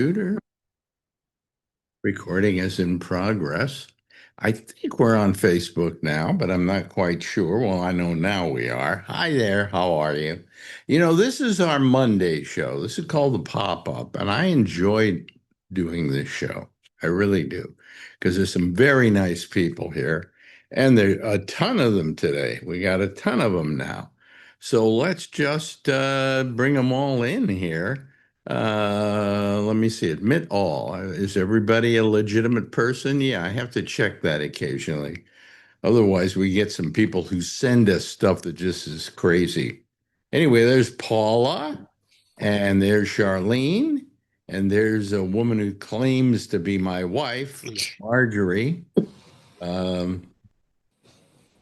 Computer recording is in progress. I think we're on Facebook now, but I'm not quite sure. Well, I know now we are. Hi there. How are you? This is our Monday show. This is called the Pop-Up, and I enjoyed doing this show. I really do, because there's some very nice people here, and there are a ton of them today. We got a ton of them now. So let's just bring them all in here. Let me see. Admit all. Is everybody a legitimate person? Yeah, I have to check that occasionally. Otherwise, we get some people who send us stuff that just is crazy. Anyway, there's Paula, and there's Charlene, and there's a woman who claims to be my wife, Marjorie. Um,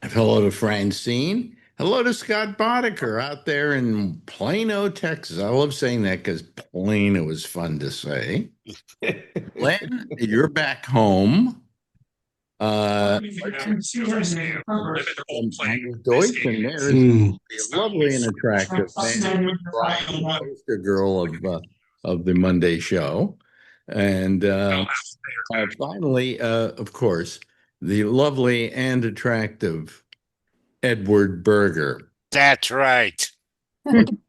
Hello to Francine. Hello to Scott Boddicker out there in Plano, Texas. I love saying that because Plano is fun to say. Len, you're back home. Deutsch, and there's a lovely and attractive poster girl of the Monday show. And finally, of course, the lovely and attractive Edward Berger. That's right.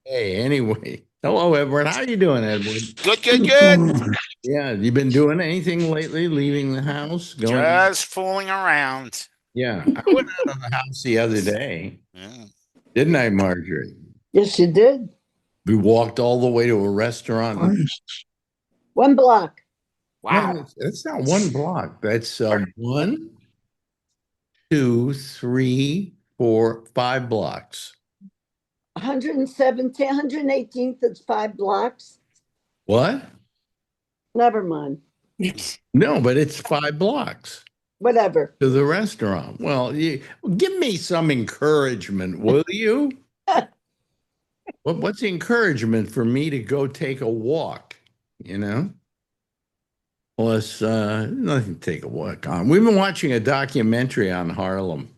Hey, anyway. Hello, Edward. How are you doing, Edward? Good. Yeah, you been doing anything lately? Leaving the house? Just fooling around. Yeah, I went out of the house the other day. Yeah. Didn't I, Marjorie? Yes, you did. We walked all the way to a restaurant. Nice. 1 block. Wow. No, that's not 1 block. That's 1, 2, 3, 4, 5 blocks. 117th, 118th, it's 5 blocks. What? Never mind. No, but it's 5 blocks Whatever. to the restaurant. Well, give me some encouragement, will you? What's the encouragement for me to go take a walk, Plus, nothing to take a walk on. We've been watching a documentary on Harlem.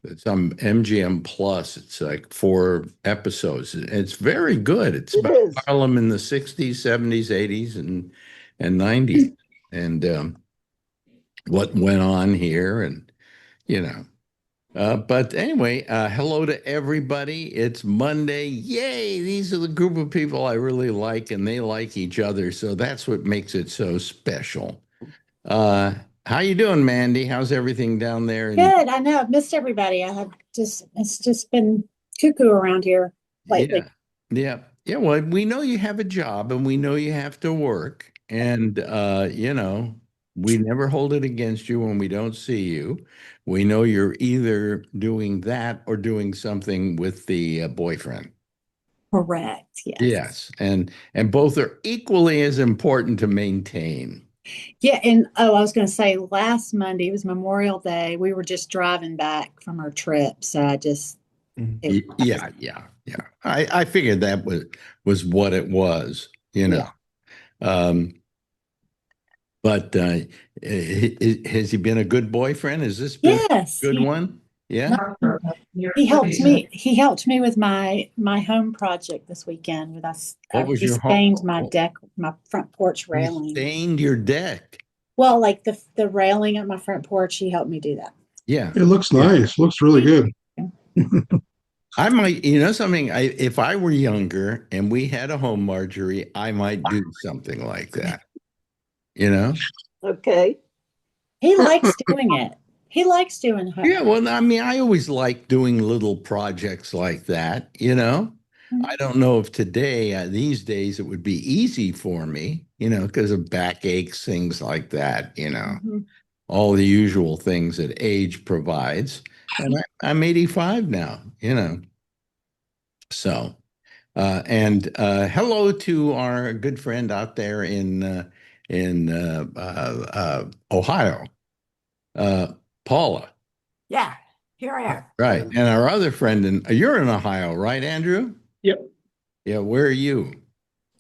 It's on MGM Plus. It's like 4 episodes. It's very good. It's It about is. Harlem in the 60s, 70s, 80s, and 90s. And what went on here but anyway, hello to everybody. It's Monday. Yay! These are the group of people I really like, and they like each other. So that's what makes it so special. How you doing, Mandy? How's everything down there? Good. I know I've missed everybody. It's just been cuckoo around here lately. Yeah. Well, we know you have a job and we know you have to work. And, we never hold it against you when we don't see you. We know you're either doing that or doing something with the boyfriend. Correct. Yes. Yes. And both are equally as important to maintain. Yeah. And I was going to say last Monday was Memorial Day. We were just driving back from our trip. So Yeah. I figured that was what it was, Yeah. But has he been a good boyfriend? Has this been a good one? Yeah. He helped me with my home project this weekend with us. What was he your stained home? my deck, my front porch He railing. stained your deck. Well, like the railing at my front porch, he helped me do that. Yeah. It looks nice. Looks really good. I might, something, if I were younger and we had a home, Marjorie, I might do something like that. Okay. He likes doing it. He likes doing home. Yeah, well, I always like doing little projects like that, I don't know if today, these days, it would be easy for me, because of backaches, things like that, all the usual things that age provides. And I'm 85 now, So, and hello to our good friend out there in Ohio, Paula. Yeah, here I am. Right. And our other friend, you're in Ohio, right, Andrew? Yep. Yeah. Where are you?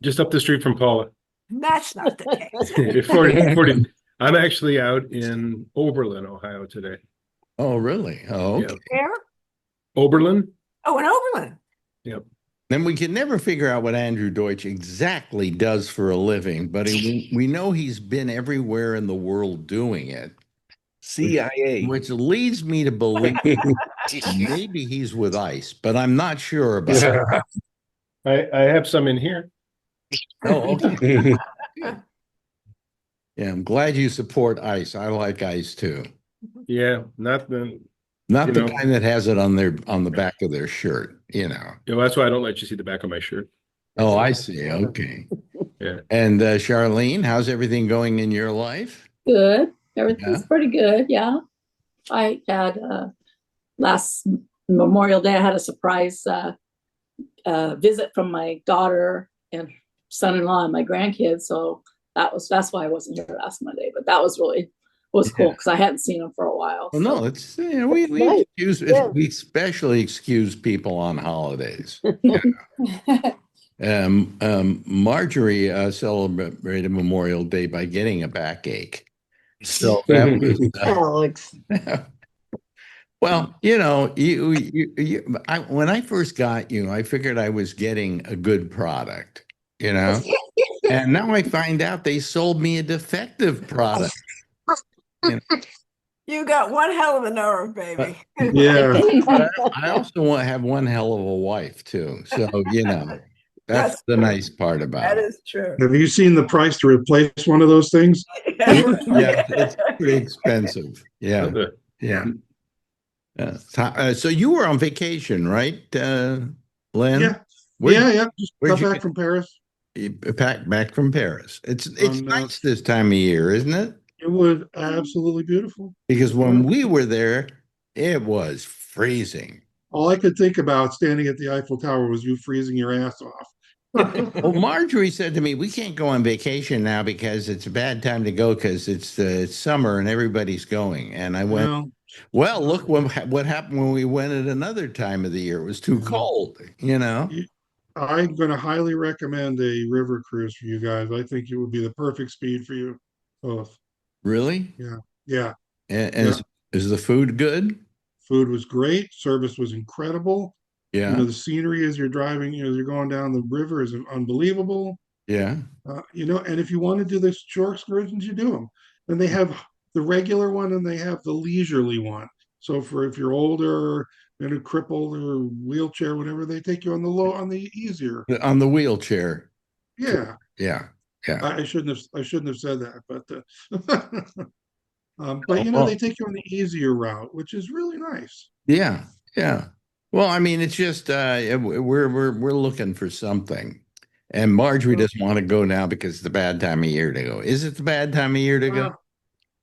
Just up the street from Paula. That's not the case. 40. I'm actually out in Oberlin, Ohio today. Oh, really? Oh, okay. Yeah. Where? Oberlin? Oh, in Oberlin. Yep. Then we can never figure out what Andrew Deutsch exactly does for a living, but we know he's been everywhere in the world doing it, CIA. which leads me to believe maybe he's with ICE, but I'm not sure about it. I have some in here. Oh, okay. Yeah, I'm glad you support ICE. I like ICE too. Yeah, not the. Not You the know. kind that has it on the back of their shirt, you know. That's why I don't let you see the back of my shirt. Oh, I see. Okay. Yeah. And Charlene, how's everything going in your life? Good. Everything's Yeah. pretty good. Yeah. I had last Memorial Day, I had a surprise visit from my daughter and son-in-law and my grandkids. So that's why I wasn't here last Monday. But that was cool because I hadn't seen them for a while. Well, no, it's we Nice. Yeah. we especially excuse people on holidays. Marjorie celebrated Memorial Day by getting a backache. So that was Alex. well, when I first got you, I figured I was getting a good product, and now I find out they sold me a defective product. You got one hell of a nerve, baby. Yeah. I also want to have one hell of a wife too. So, that's the nice part about That it. is true. Have you seen the price to replace one of those things? Yeah, it's pretty expensive. Yeah. Yeah. So you were on vacation, right, Len? Yeah. Where'd Yeah. Just where'd got you back get- from Paris. back from Paris. It's On, nice this time of year, isn't it? It was absolutely beautiful. Because when we were there, it was freezing. All I could think about standing at the Eiffel Tower was you freezing your ass off. Well, Marjorie said to me, "We can't go on vacation now because it's a bad time to go because it's summer and everybody's going." And I went, Well, "Well, look what happened when we went at another time of the year. It was too cold, I'm going to highly recommend a river cruise for you guys. I think it would be the perfect speed for you both. Really? Yeah. And Yeah. is the food good? Food was great. Service was incredible. Yeah. The scenery as you're driving, as you're going down the river is unbelievable. Yeah. And if you want to do the shore excursions, you do them. And they have the regular one and they have the leisurely one. So if you're older and a crippled or wheelchair, whatever, they take you on the easier. On the wheelchair. Yeah. Yeah. Yeah. I shouldn't have said that, but Well, they take you on the easier route, which is really nice. Yeah. Yeah. Well, I mean, it's just we're looking for something. And Marjorie doesn't want to go now because it's the bad time of year to go. Is it the bad time of year to go?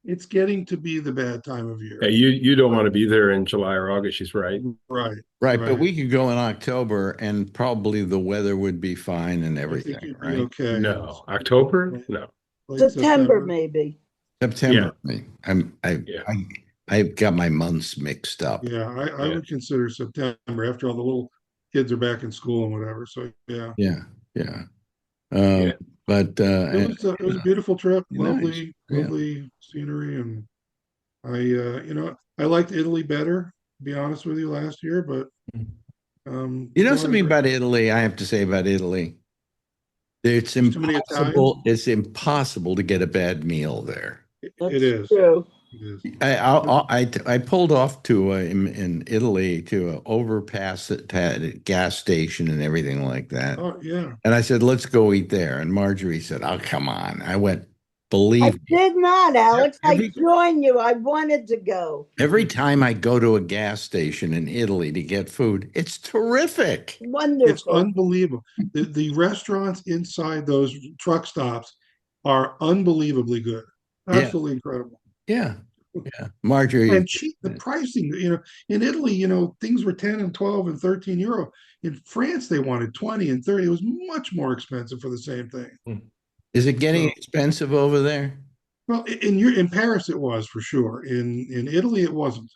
It's getting to be the bad time of year. Yeah, you don't want to be there in July or August. She's right. Right. Right, but we could go in October and probably the weather would be fine and I think everything, you'd be right? okay. No, October? No. Late September, maybe. September. Yeah. I've got my months mixed up. Yeah, I would consider September after all the little kids are back in school and whatever. So yeah. Yeah, yeah. Yeah. But It was a beautiful trip, Nice. lovely scenery, and I liked Italy better, to be honest with you, last year, but something about Italy, I have to say about Italy. It's Too many impossible. It's impossible to get a bad meal there. it is. True. It is. I pulled off to in Italy to an overpass at a gas station and everything like that. Oh yeah. And I said, "Let's go eat there." And Marjorie said, "Oh, come on." I went, I believe me, did not, Alex. Every- I joined you. I wanted to go. every time I go to a gas station in Italy to get food, it's terrific. It's Wonderful. unbelievable. The restaurants inside those truck stops are unbelievably good. Yeah. Absolutely incredible. Yeah. Yeah. Marjorie. And cheap, the pricing, in Italy, things were 10 and 12 and 13 euro. In France, they wanted 20 and 30. It was much more expensive for the same thing. Is it getting So- expensive over there? Well, in Paris, it was for sure. In Italy, it wasn't.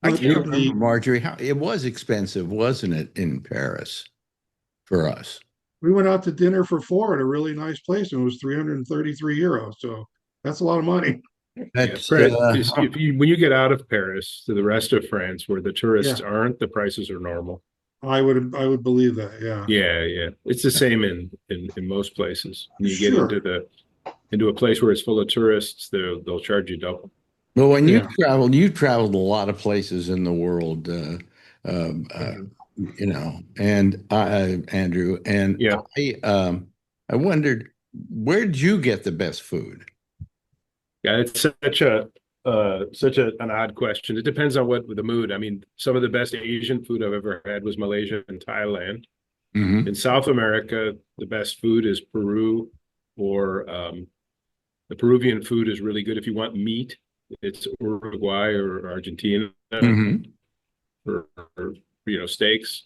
I But can't remember, Marjorie. It was expensive, wasn't it, in Paris for us? we went out to dinner for four at a really nice place, and it was 333 euros. So that's a lot of money. That's Paris, when you get out of Paris to the rest of France, where the tourists aren't, the prices are normal. I would believe that. Yeah. Yeah. It's the same in most places. When you get Sure. into a place where it's full of tourists, they'll charge you double. Well, when Yeah. you traveled a lot of places in the world, um, uh, you know, and Andrew, and Yeah. I wondered, where did you get the best food? Yeah, it's an odd question. It depends on what the mood. I mean, some of the best Asian food I've ever had was Malaysia and Thailand. Mm-hmm. In South America, the best food is Peru, or the Peruvian food is really good. If you want meat, it's Uruguay or Argentina Mm-hmm. for steaks.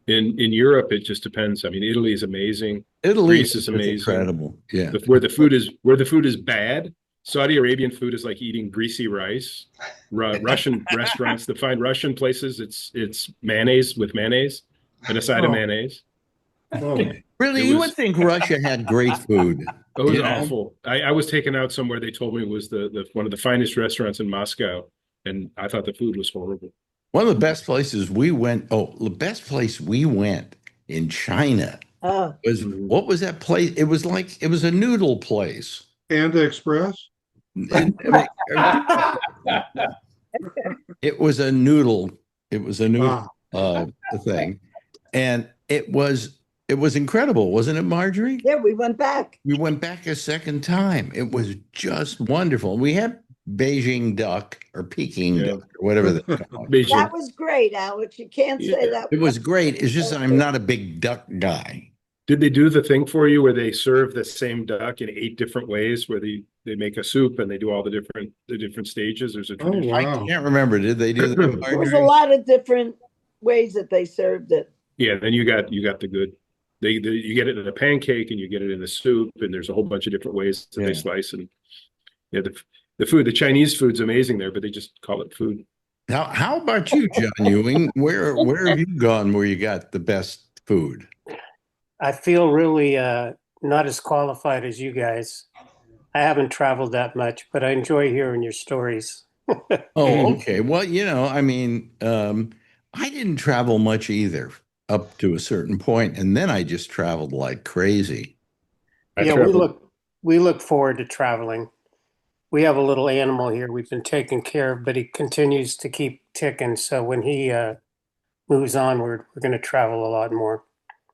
In Europe, it just depends. I mean, Italy is amazing. Italy Greece is amazing. incredible. Yeah. Where the food is bad, Saudi Arabian food is like eating greasy rice. Russian restaurants, the fine Russian places, it's mayonnaise with mayonnaise and a side of mayonnaise. Oh, Really, you would think Russia had great food. It was You know? awful. I was taken out somewhere they told me was the one of the finest restaurants in Moscow, and I thought the food was horrible. One of the best places we went. Oh, the best place we went in China Oh, was, what was that place? It was a noodle place. Panda Express. It was a noodle. It was a noodle Ah, thing, and it was incredible, wasn't it, Marjorie? yeah, we went back. We went back a second time. It was just wonderful. We had Beijing duck or Peking Yeah. duck or whatever they call it. Beijing. That was great, Alex. You can't say that. It was great. It's just I'm not a big duck guy. Did they do the thing for you where they serve the same duck in 8 different ways, where they make a soup and they do all the different stages? There's a oh tradition. I wow. can't remember. Did they do that, There was a Marjorie? lot of different ways that they served it. Yeah, then you got the good. You get it in a pancake and you get it in a soup, and there's a whole bunch of different ways that Yeah. they slice. And yeah, the Chinese food's amazing there, but they just call it food. How about you, John Ewing? Where have you gone where you got the best food? I feel really not as qualified as you guys. I haven't traveled that much, but I enjoy hearing your stories. Oh, okay. Well, I mean, I didn't travel much either up to a certain point, and then I just traveled like crazy. Yeah, we look forward to traveling. We have a little animal here we've been taking care of, but he continues to keep ticking. So when he moves on, we're going to travel a lot more.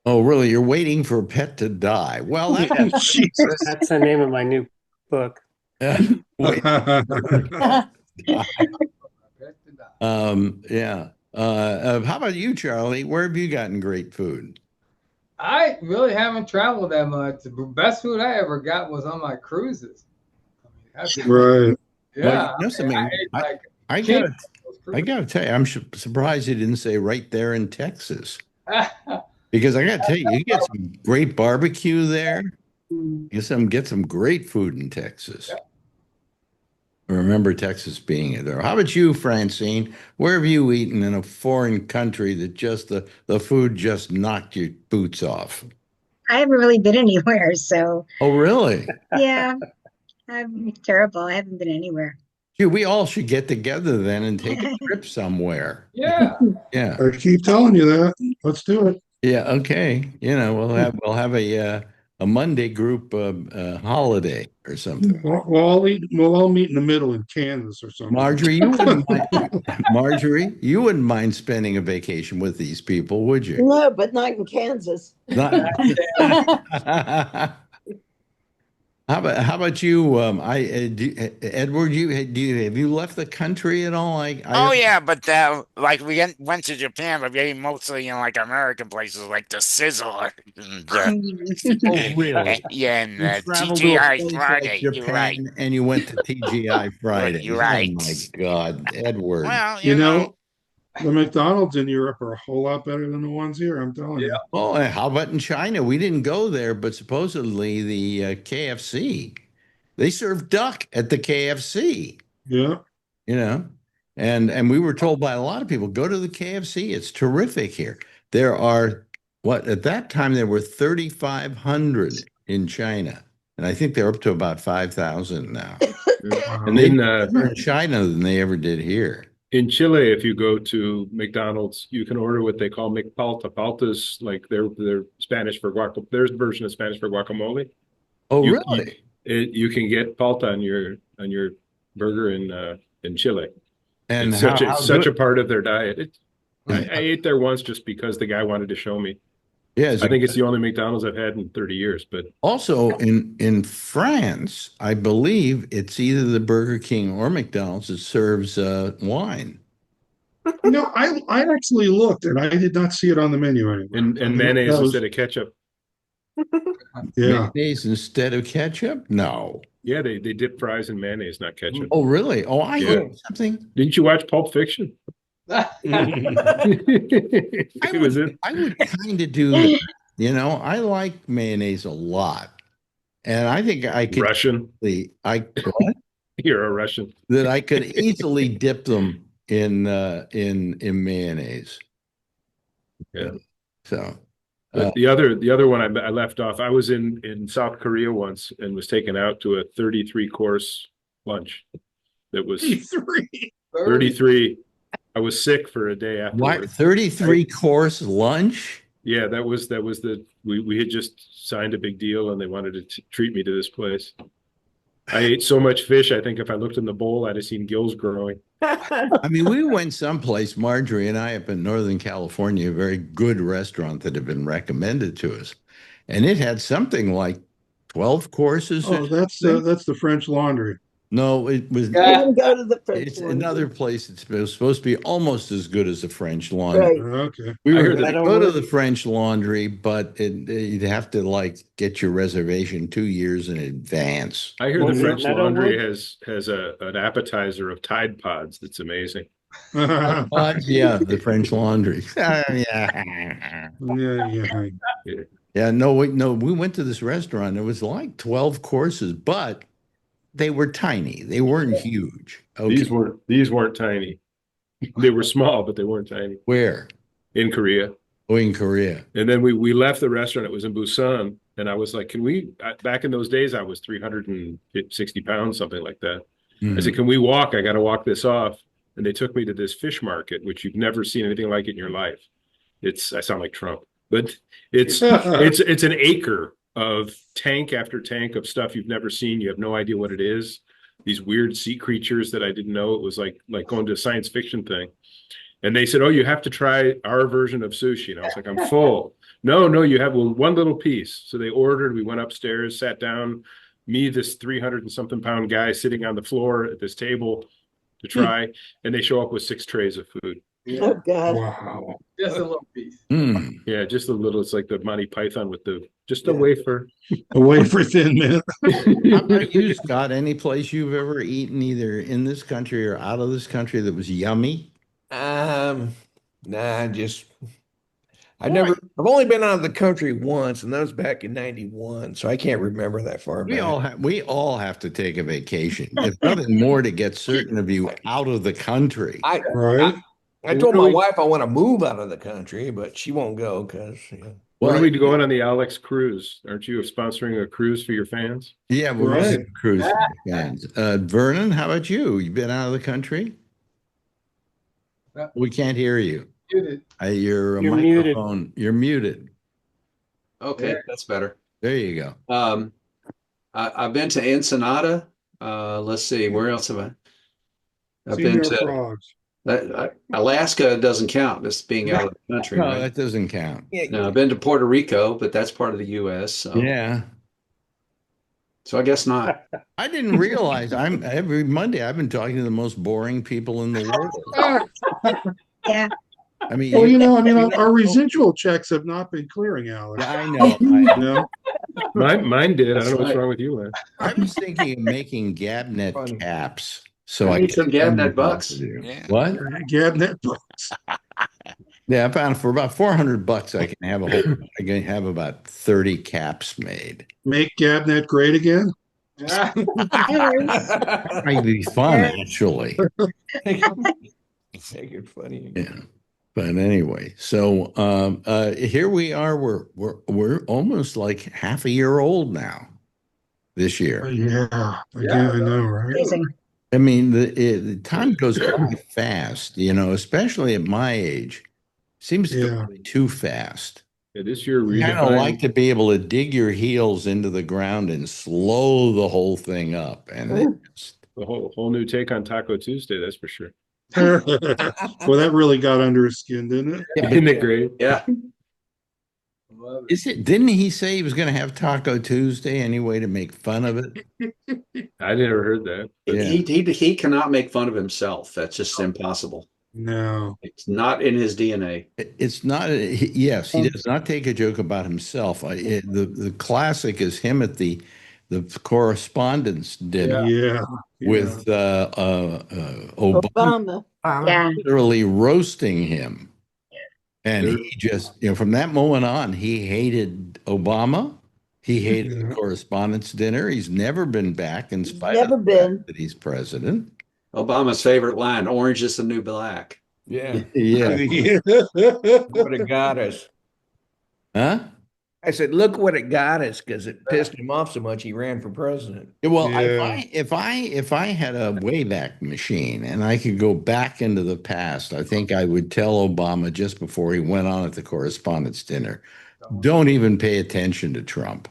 Oh, really? You're waiting for a pet to die? Well, Jesus. That's the name of my new book. wait. Yeah. How about you, Charlie? Where have you gotten great food? I really haven't traveled that much. The best food I ever got was on my cruises. Right. Yeah. Well, something. I gotta tell you, I'm surprised you didn't say right there in Texas. Because I gotta tell you, you get some great barbecue there. Get some great food in Texas. Yeah. I remember Texas being there. How about you, Francine? Where have you eaten in a foreign country that just the food just knocked your boots off? I haven't really been anywhere, so Oh, really? yeah, I'm terrible. I haven't been anywhere. Gee, we all should get together then and take a trip somewhere. Yeah. Yeah. I keep telling you that. Let's do it. Yeah. Okay. We'll have a Monday group holiday or something. We'll all meet in the middle in Kansas or something. Marjorie, you wouldn't mind spending a vacation with these people, would you? No, but not in Kansas. Not- How about you? Edward, have you left the country at all? Oh yeah, but like we went to Japan, but we ate mostly in like American places like the Sizzler. And, Oh, really? yeah, and You traveled to a TGI place Friday. like You're Japan, right. and you went to TGI Friday. You're right. Oh my God, Edward. Well, You know, the McDonald's in Europe are a whole lot better than the ones here, I'm telling you. Oh, and how about in China? We didn't go there, but supposedly the KFC, they serve duck at the KFC. Yeah. And we were told by a lot of people, go to the KFC. It's terrific here. There are at that time there were 3,500 in China, and I think they're up to about 5,000 now. And they more in China than they ever did here. In Chile, if you go to McDonald's, you can order what they call McPalta. Palta's like their Spanish for guacamole. There's a version of Spanish for guacamole. Oh, You really? you can get palta on your burger in Chile. And It's how such a good? part of their diet. I ate there once just because the guy wanted to show me. Yeah, is I it think it's the only McDonald's I've had in 30 years. But also in France, I believe it's either the Burger King or McDonald's that serves wine. I actually looked and I did not see it on the menu anywhere. and I mean, mayonnaise that was- instead of ketchup. Yeah. Mayonnaise instead of ketchup? No. Yeah, they dip fries in mayonnaise, not ketchup. Oh, really? Oh, I Yeah. heard something. Didn't you watch Pulp Fiction? It was it. I would kind of do that. You know, I like mayonnaise a lot. And I think I could Russian. You're a Russian. that I could easily dip them in mayonnaise. Yeah. So But the other one I left off, I was in South Korea once and was taken out to a 33 course lunch. That was 33. I was sick for a day afterwards. what 33 course lunch? Yeah, that was we had just signed a big deal and they wanted to treat me to this place. I ate so much fish, I think if I looked in the bowl, I'd have seen gills growing. I mean, we went someplace, Marjorie and I, up in Northern California, a very good restaurant that had been recommended to us. And it had something like 12 courses. Oh, that's the French Laundry. No, it was. I didn't go to the French It's one. another place that's supposed to be almost as good as the French Laundry. Right. Okay. We I were heard going to that- go to the French Laundry, but you'd have to like get your reservation 2 years in advance. I hear Well, the French Meadow Laundry Wood? has an appetizer of Tide Pods that's amazing. Yeah, the French Laundry. Yeah. Yeah. Yeah, no, we went to this restaurant. It was like 12 courses, but they were tiny. They weren't huge. Okay. These weren't tiny. They were small, but they weren't tiny. Where? In Korea. Oh, in Korea. And then we left the restaurant. It was in Busan. And I was like, back in those days, I was 360 pounds, something like that. I said, can we walk? I got to walk this off. And they took me to this fish market, which you've never seen anything like it in your life. I sound like Trump, but it's an acre of tank after tank of stuff you've never seen. You have no idea what it is. These weird sea creatures that I didn't know. It was like going to a science fiction thing. And they said, oh, you have to try our version of sushi. And I was like, I'm full. No, you have one little piece. So they ordered, we went upstairs, sat down, me, this 300 and something pound guy sitting on the floor at this table to try. And they show up with 6 trays of food. Oh, God. Wow. Just a little piece. Yeah, just a little. It's like the Monty Python with just a wafer. A wafer thin mint. How about you, Scott? Any place you've ever eaten, either in this country or out of this country, that was yummy? Nah, I've only been out of the country once, and that was back in '91, so I can't remember that far back. We all have to take a vacation. If nothing more, to get certain of you out of the country. I told my wife I want to move out of the country, but she won't go because. When are we going on the Alex cruise? Aren't you sponsoring a cruise for your fans? Yeah, we're right. Cruise fans. Vernon, how about you? You been out of the country? We can't hear you. Muted. Your You're microphone. muted. You're muted. Okay, that's better. There you go. I've been to Ensenada. Let's see, where else have I? I've Seen been your to frogs. Alaska. Doesn't count. This being out of the country. No, right? that doesn't count. No, I've been to Puerto Rico, but that's part of the U.S. So. Yeah. So I guess not. I didn't realize every Monday I've been talking to the most boring people in the world. Yeah. I mean, well, our residual checks have not been clearing, Alex. I know. Mine did. That's I don't know what's right. wrong with you, man. I was thinking of making Gabnet caps. So I need some Gabnet bucks. Yeah. What? Gabnet bucks. Yeah, I found for about $400 I can have about 30 caps made. Make Gabnet great again. Might be fun, actually. Make it funny. Yeah. But anyway, so here we are. We're almost like half a year old now. This year. Yeah. Again, I know, right? Amazing. I mean, the time goes quite fast, especially at my age. Seems to Yeah. go too fast. Yeah, this year You kind of like redefined to be able to dig your heels into the ground and slow the whole thing up. And it just, the whole new take on Taco Tuesday, that's for sure. Well, that really got under his skin, didn't it? Isn't it great? Yeah. didn't he say he was going to have Taco Tuesday anyway to make fun of it? I never heard that. Yeah. He cannot make fun of himself. That's just impossible. No. It's not in his DNA. It's not, yes, he does not take a joke about himself. The classic is him at the correspondence dinner Yeah. with Obama Obama. Yeah. literally roasting him. And he just, from that moment on, he hated Obama. He hated the correspondence dinner. He's never been back in spite Never of the been. fact that he's president. Obama's favorite line, orange is the new black. Yeah. Yeah. What it got us. Huh? I said, look what it got us, because it pissed him off so much he ran for president. Well, Yeah. if I had a Wayback Machine and I could go back into the past, I think I would tell Obama just before he went on at the correspondence dinner, don't even pay attention to Trump.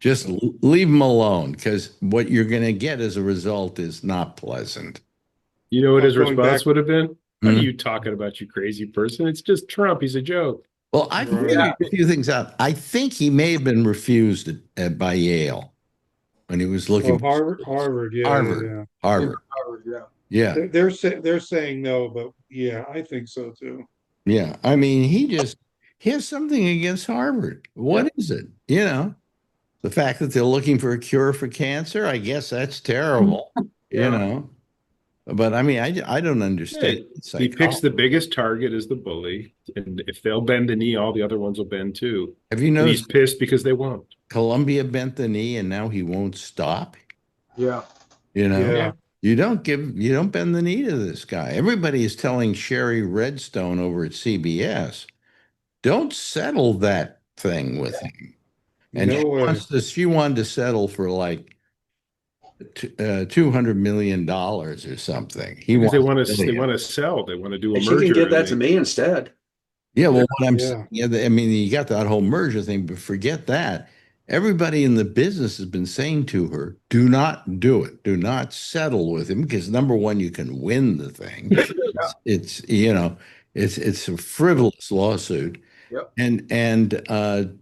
Just leave him alone, because what you're going to get as a result is not pleasant. You know what his Going response back- would have been? What Hmm? are you talking about, you crazy person? It's just Trump. He's a joke. Well, I figured a few things out. I think he may have been refused by Yale when he was looking Oh, for Harvard. Yeah. Harvard. Yeah. Harvard. Yeah. They're saying no, but yeah, I think so too. Yeah. I mean, he has something against Harvard. What is it? The fact that they're looking for a cure for cancer, I guess that's terrible, But I mean, I don't understand. He picks the biggest target as the bully, and if they'll bend the knee, all the other ones will bend too. Have you And noticed he's pissed because they won't. Columbia bent the knee and now he won't stop? Yeah. Yeah. You don't bend the knee to this guy. Everybody is telling Sherry Redstone over at CBS, don't settle that thing with him. And No way. she wanted to settle for like $200 million or something. Because they want wants to $1 billion. sell. They want to do a And she merger. can give and that to me instead. Yeah, well, what I'm Yeah. saying, I mean, you got that whole merger thing, but forget that. Everybody in the business has been saying to her, do not do it. Do not settle with him, because number one, you can win the thing. It's a frivolous lawsuit. Yep. And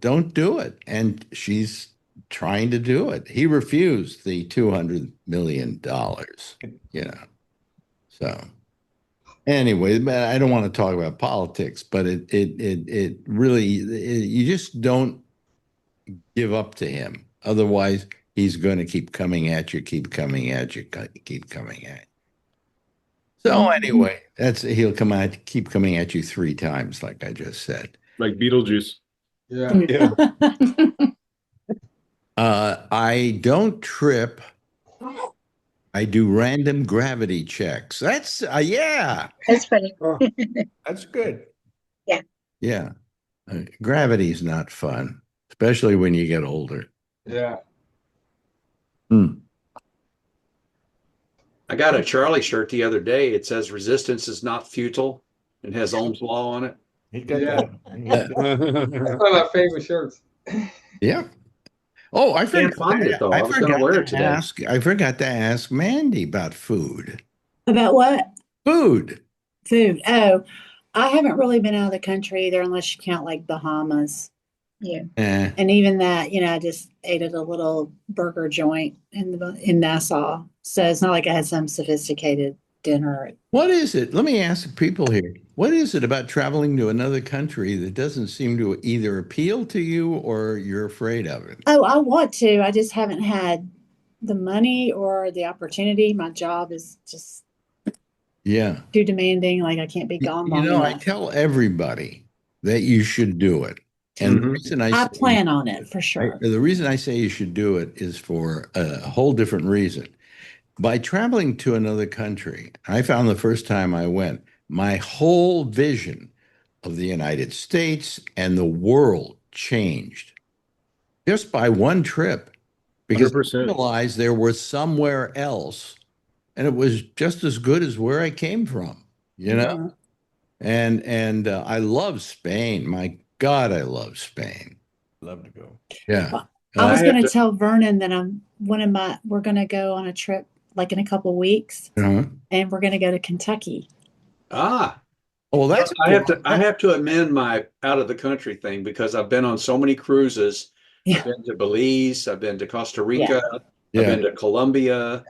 don't do it. And she's trying to do it. He refused the $200 million, So anyway, I don't want to talk about politics, but it really, you just don't give up to him. Otherwise, he's going to keep coming at you, keep coming at you, keep coming at you. So anyway, he'll keep coming at you 3 times, like I just said. like Beetlejuice. Yeah. Yeah. I don't trip. I do random gravity checks. That's yeah. That's funny. Oh, That's good. Yeah. Gravity's not fun, especially when you get older. Yeah. I got a Charlie shirt the other day. It says resistance is not futile. It has Ohm's law on it. He's got Yeah. that. That's one of my favorite shirts. Yeah. Oh, I Can't find it, though. I was gonna wear it today. I forgot to ask Mandy about food. About what? Food. Food. Oh, I haven't really been out of the country either, unless you count like Bahamas. Yeah. And even that, I just ate at a little burger joint in Nassau. So it's not like I had some sophisticated dinner. What is it? Let me ask the people here. What is it about traveling to another country that doesn't seem to either appeal to you or you're afraid of it? Oh, I want to. I just haven't had the money or the opportunity. My job is just too demanding. Like I can't be gone long enough. I tell everybody that you should do it. And the reason I plan on it for sure. The reason I say you should do it is for a whole different reason. By traveling to another country, I found the first time I went, my whole vision of the United States and the world changed just by one trip, because I 100%. realized there was somewhere else and it was just as good as where I came from, you know? Mhm. And I love Spain. My God, I love Spain. Love to go. Yeah. Well, I was I going have to to- tell Vernon that we're going to go on a trip like in a couple weeks, Uh-huh. and we're going to go to Kentucky. Ah, Well, that's I have to amend my out of the country thing because I've been on so many cruises. Yeah. I've been to Belize, I've been to Costa Rica, I've Yeah. been to Colombia,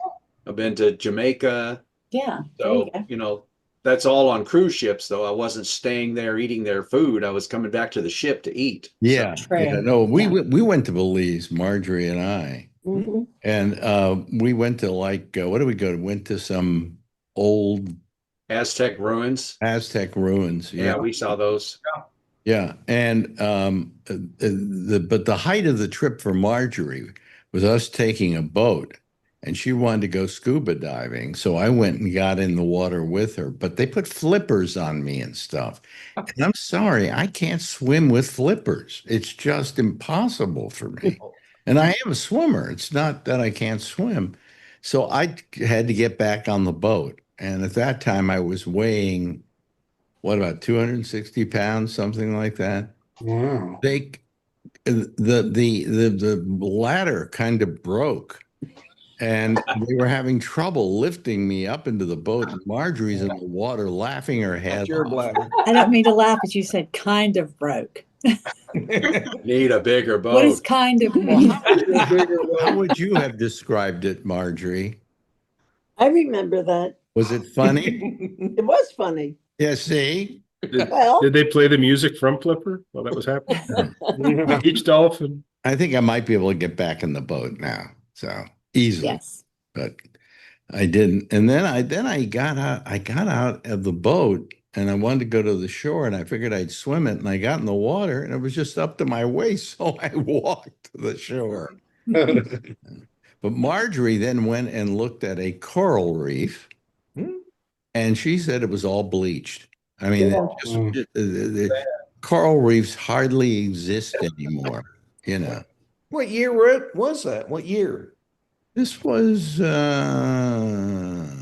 I've been to Jamaica. Yeah. There you So, go. you know, that's all on cruise ships, though. I wasn't staying there eating their food. I was coming back to the ship to eat. Yeah. True. Yeah. No, Yeah. we went to Belize, Marjorie and I. Mhm. And we went to like what did we go to? Went to some old Aztec ruins. Aztec ruins. Yeah, we saw those. Yeah, and but the height of the trip for Marjorie was us taking a boat, and she wanted to go scuba diving, so I went and got in the water with her. But they put flippers on me and stuff, and I'm sorry, I can't swim with flippers. It's just impossible for me. And I am a swimmer. It's not that I can't swim, so I had to get back on the boat. And at that time, I was weighing what about 260 pounds, something like that. Wow. The ladder kind of broke, and they were having trouble lifting me up into the boat. And Marjorie's in the water, laughing her head That's your off. bladder. I don't mean to laugh, but you said kind of broke. Need a bigger boat. What does kind of mean? How would you have described it, Marjorie? I remember that. Was it funny? It was funny. Yeah, see? Well, Did they play the music from Flipper while that was happening? Each dolphin. I think I might be able to get back in the boat now, so easily. Yes. But I didn't. And then I got out of the boat and I wanted to go to the shore and I figured I'd swim it and I got in the water and it was just up to my waist. So I walked to the shore. But Marjorie then went and looked at a coral reef and she said it was all bleached. I mean, the coral reefs hardly exist anymore, you know. What year was that? What year? This was about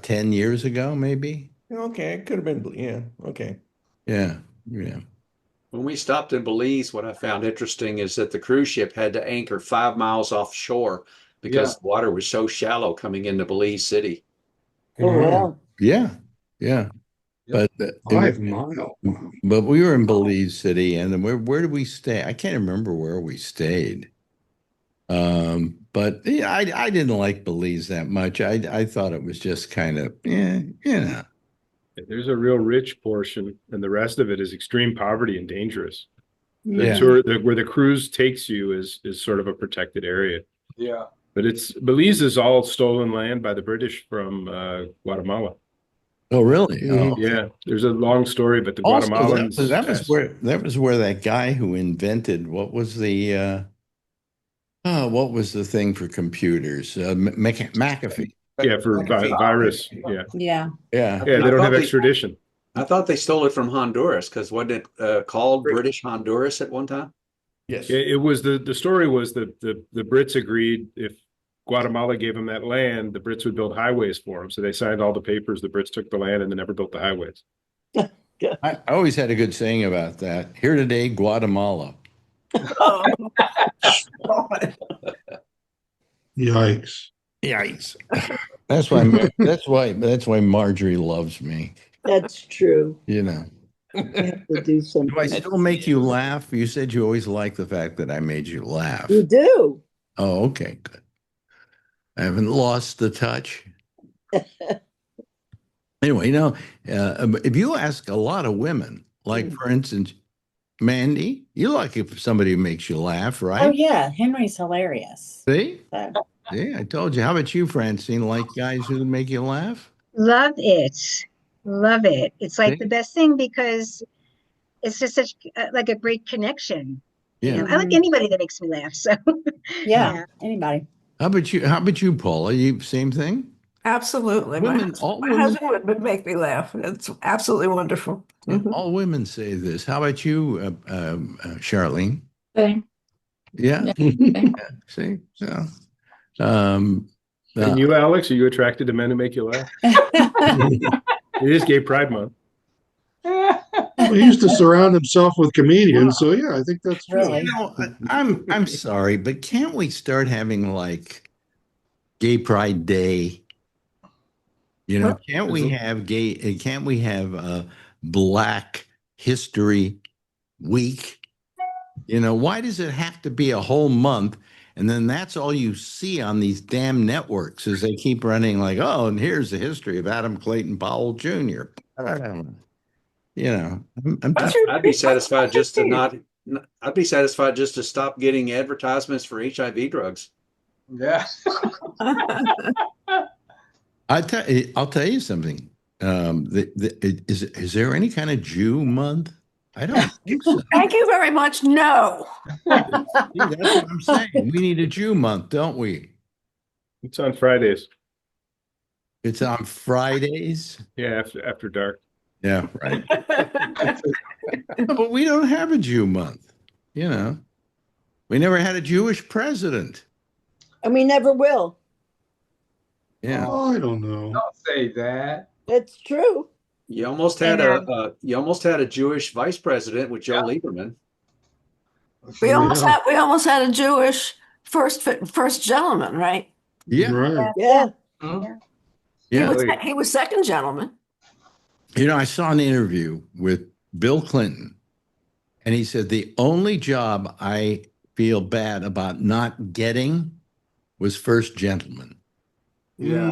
10 years ago, maybe. Okay, it could have been. Yeah. Okay. Yeah. When we stopped in Belize, what I found interesting is that the cruise ship had to anchor 5 miles offshore because the water was so shallow coming into Belize City. oh, wow. Yeah. But 5 miles. but we were in Belize City, and then where did we stay? I can't remember where we stayed. But yeah, I didn't like Belize that much. I thought it was just kind of you know. There's a real rich portion, and the rest of it is extreme poverty and dangerous. Yeah. Where the cruise takes you is sort of a protected area. Yeah. But Belize is all stolen land by the British from Guatemala. Oh, really? Oh. Yeah, there's a long story, but the Also, Guatemalans. that was where that guy who invented what was the thing for computers? McAfee. Yeah, for virus. Yeah. Yeah. Yeah. Yeah, they don't have extradition. I thought they stole it from Honduras because wasn't it called British Honduras at one time? Yes. It was the story was that the Brits agreed if Guatemala gave them that land, the Brits would build highways for them. So they signed all the papers. The Brits took the land and they never built the highways. I always had a good saying about that. Here today, Guatemala. Yikes. Yikes. That's why Marjorie loves me. That's true. You know. I have to do something. Do I still make you laugh? You said you always like the fact that I made you laugh. You do. Oh, okay, good. I haven't lost the touch. Anyway, if you ask a lot of women, like for instance, Mandy, you like if somebody makes you laugh, right? Oh yeah, Henry's hilarious. See? So, Yeah, I told you. How about you, Francine? Like guys who make you laugh? Love it. Love it. It's like the best thing because it's just such like a great connection. Yeah. You know, I like anybody that makes me laugh. So yeah, anybody. How about you, Paula? You same thing? Absolutely. All My women, husband would make me laugh. It's absolutely wonderful. Mhm. all women say this. How about you, Charlene? Same. Yeah. Yeah, same. See, so, And you, Alex, are you attracted to men who make you laugh? It is Gay Pride Month. Well, he used to surround himself with comedians, so yeah, I think that's true. Really? You know, I'm sorry, but can't we start having like Gay Pride Day? You know, can't we have Black History Week? You know, why does it have to be a whole month? And then that's all you see on these damn networks as they keep running like, oh, and here's the history of Adam Clayton Powell Jr. You know, I'm just, I'd be satisfied just to not. I'd be satisfied just to stop getting advertisements for HIV drugs. Yeah. I'll tell you something. Is there any kind of Jew month? I don't think so. Thank you very much. No. See, that's what I'm saying. We need a Jew month, don't we? It's on Fridays. It's on Fridays. Yeah, after dark. Yeah, right. But we don't have a Jew month. You know, we never had a Jewish president. And we never will. Yeah. Oh, I don't know. Don't say that. It's true. You almost had a Jewish vice president with Joe Lieberman. We almost had a Jewish first gentleman, right? Yeah. Right. Yeah. Yeah. He was second gentleman. You know, I saw an interview with Bill Clinton, and he said the only job I feel bad about not getting was first gentleman. Yeah.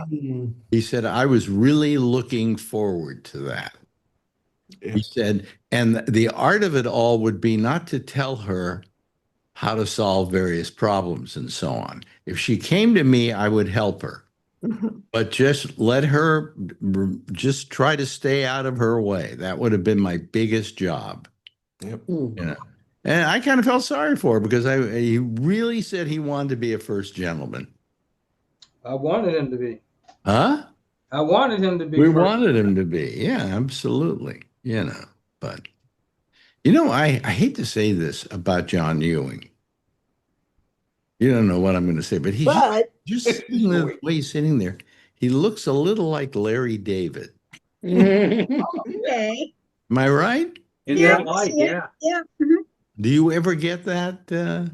He said, I was really looking forward to that. Yeah. He said, and the art of it all would be not to tell her how to solve various problems and so on. If she came to me, I would help her. But just let her just try to stay out of her way. That would have been my biggest job. Yep. You know, and I kind of felt sorry for her because he really said he wanted to be a first gentleman. I wanted him to be. Huh? I wanted him to be. We wanted him to be. Yeah, absolutely. You know, but you know, I hate to say this about John Ewing. You don't know what I'm going to say, but he's just sitting there, the way he's sitting there. He looks a little like Larry David. Okay. Am I right? In that light, yeah. Yeah. Do you ever get that?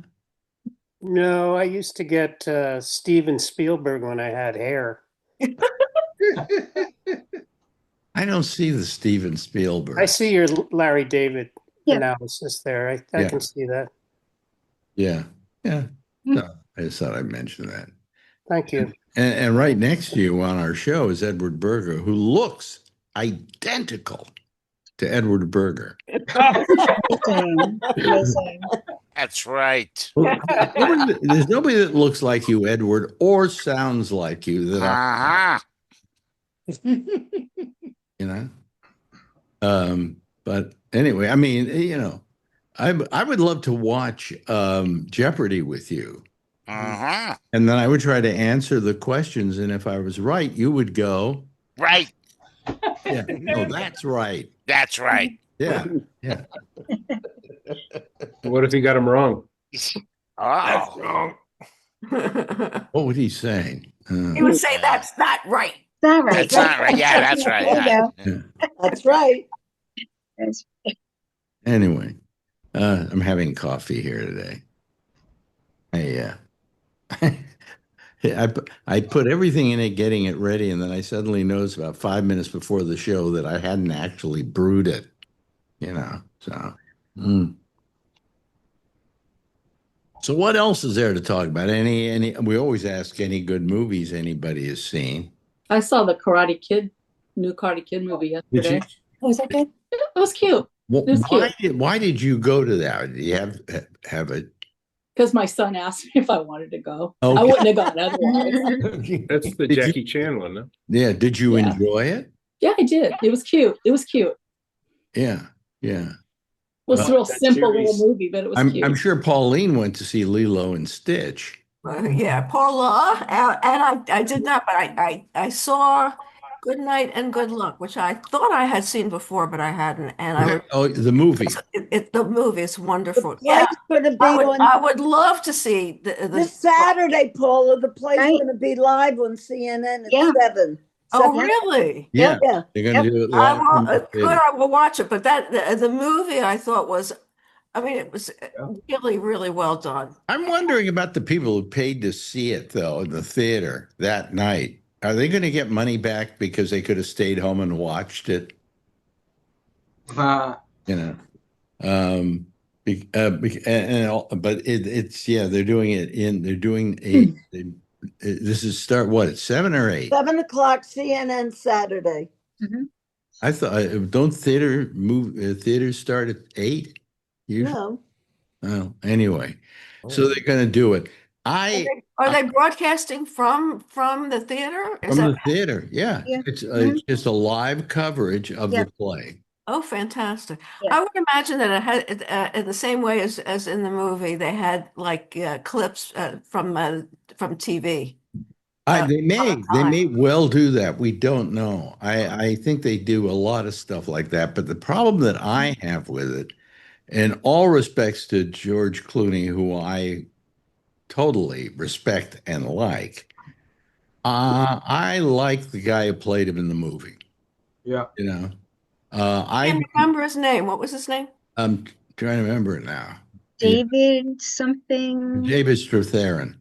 No, I used to get Steven Spielberg when I had hair. I don't see the Steven Spielberg. I see your Larry David Yeah. analysis there. I Yeah. can see that. Yeah. Yeah. No, I just thought I'd mention that. Thank you. And right next to you on our show is Edward Berger, who looks identical to Edward Berger. That's right. There's nobody that looks like you, Edward, or sounds like you that you know. But anyway, I mean, you know, I would love to watch Jeopardy with you. And then I would try to answer the questions, and if I was right, you would go right. Yeah. Oh, that's right. That's right. Yeah. Yeah. What if he got him wrong? Oh, wrong. What would he say? He would say that's not right. Not right. That's not right. Yeah, that's right. There you go. That's right. That's Anyway, I'm having coffee here today. I put everything in it, getting it ready, and then I suddenly noticed about 5 minutes before the show that I hadn't actually brewed it. You know, so. So what else is there to talk about? Any? We always ask any good movies anybody has seen. I saw the new Karate Kid movie yesterday. Did you? Was that good? It was cute. Well, It was cute. why did you go to that? Did you have a? Because my son asked me if I wanted to go. Okay. I wouldn't have gone otherwise. That's the Jackie Chan one, no? Yeah. Did you Yeah. enjoy it? Yeah, I did. It was cute. It was cute. Yeah. Yeah. It was a real simple little movie, but it was cute. I'm sure Pauline went to see Lilo and Stitch. Yeah, Paula, and I did not, but I saw Good Night and Good Luck, which I thought I had seen before, but I hadn't. And I would, Oh, the movie. the movie is wonderful. The play's going to be on I would love to see this Saturday, Paula. The play's Right. going to be live on CNN at Yeah. 7. Oh, 7. really? Yeah, Yeah. they're going to do it I live. will, from the good, theater. I will watch it. But the movie I thought was, I mean, it was really, really well done. I'm wondering about the people who paid to see it, though, in the theater that night. Are they going to get money back because they could have stayed home and watched it? You know, but it's they're doing it they're doing this is start what at 7 or 8? 7 o'clock CNN Saturday. I thought don't theaters start at 8 usually? No. Oh, anyway, so they're going to do it. Are they broadcasting from the theater? From the theater, yeah. Yeah. It's just a live coverage of the play. Oh, fantastic. Yeah. I would imagine that it had, in the same way as in the movie, they had like clips from TV. They may well do that. We don't know. I think they do a lot of stuff like that. But the problem that I have with it, in all respects to George Clooney, who I totally respect and like, I like the guy who played him in the movie. Yeah. You know, I can't remember his name. What was his name? I'm trying to remember it now. David something. David Strathairn.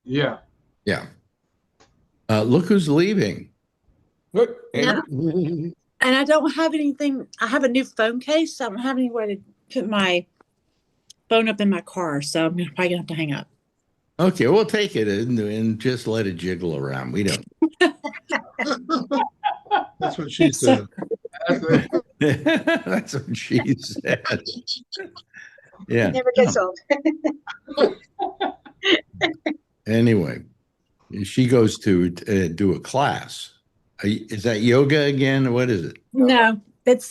Yeah. Yeah. Look who's leaving. Look. Yeah. And I don't have anything. I have a new phone case. So I don't have anywhere to put my phone up in my car. So I'm probably going to have to hang up. Okay, we'll take it and just let it jiggle around. We don't. That's what she said. That's what she said. Yeah. Never gets old. Anyway, she goes to do a class. Is that yoga again? What is it? No, it's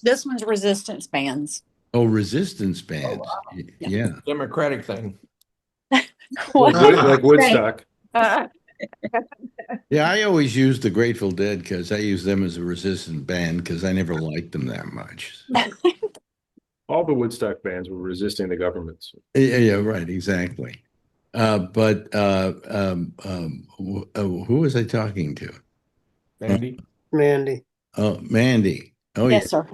this one's resistance bands. Oh, resistance bands. Oh, wow. Yeah. Democratic thing. Like Woodstock. Yeah, I always use the Grateful Dead because I use them as a resistant band because I never liked them that much. All the Woodstock bands were resisting the governments. Yeah, right, exactly. But who was I talking to? Mandy. Oh, Mandy. Oh, yes, yeah. sir.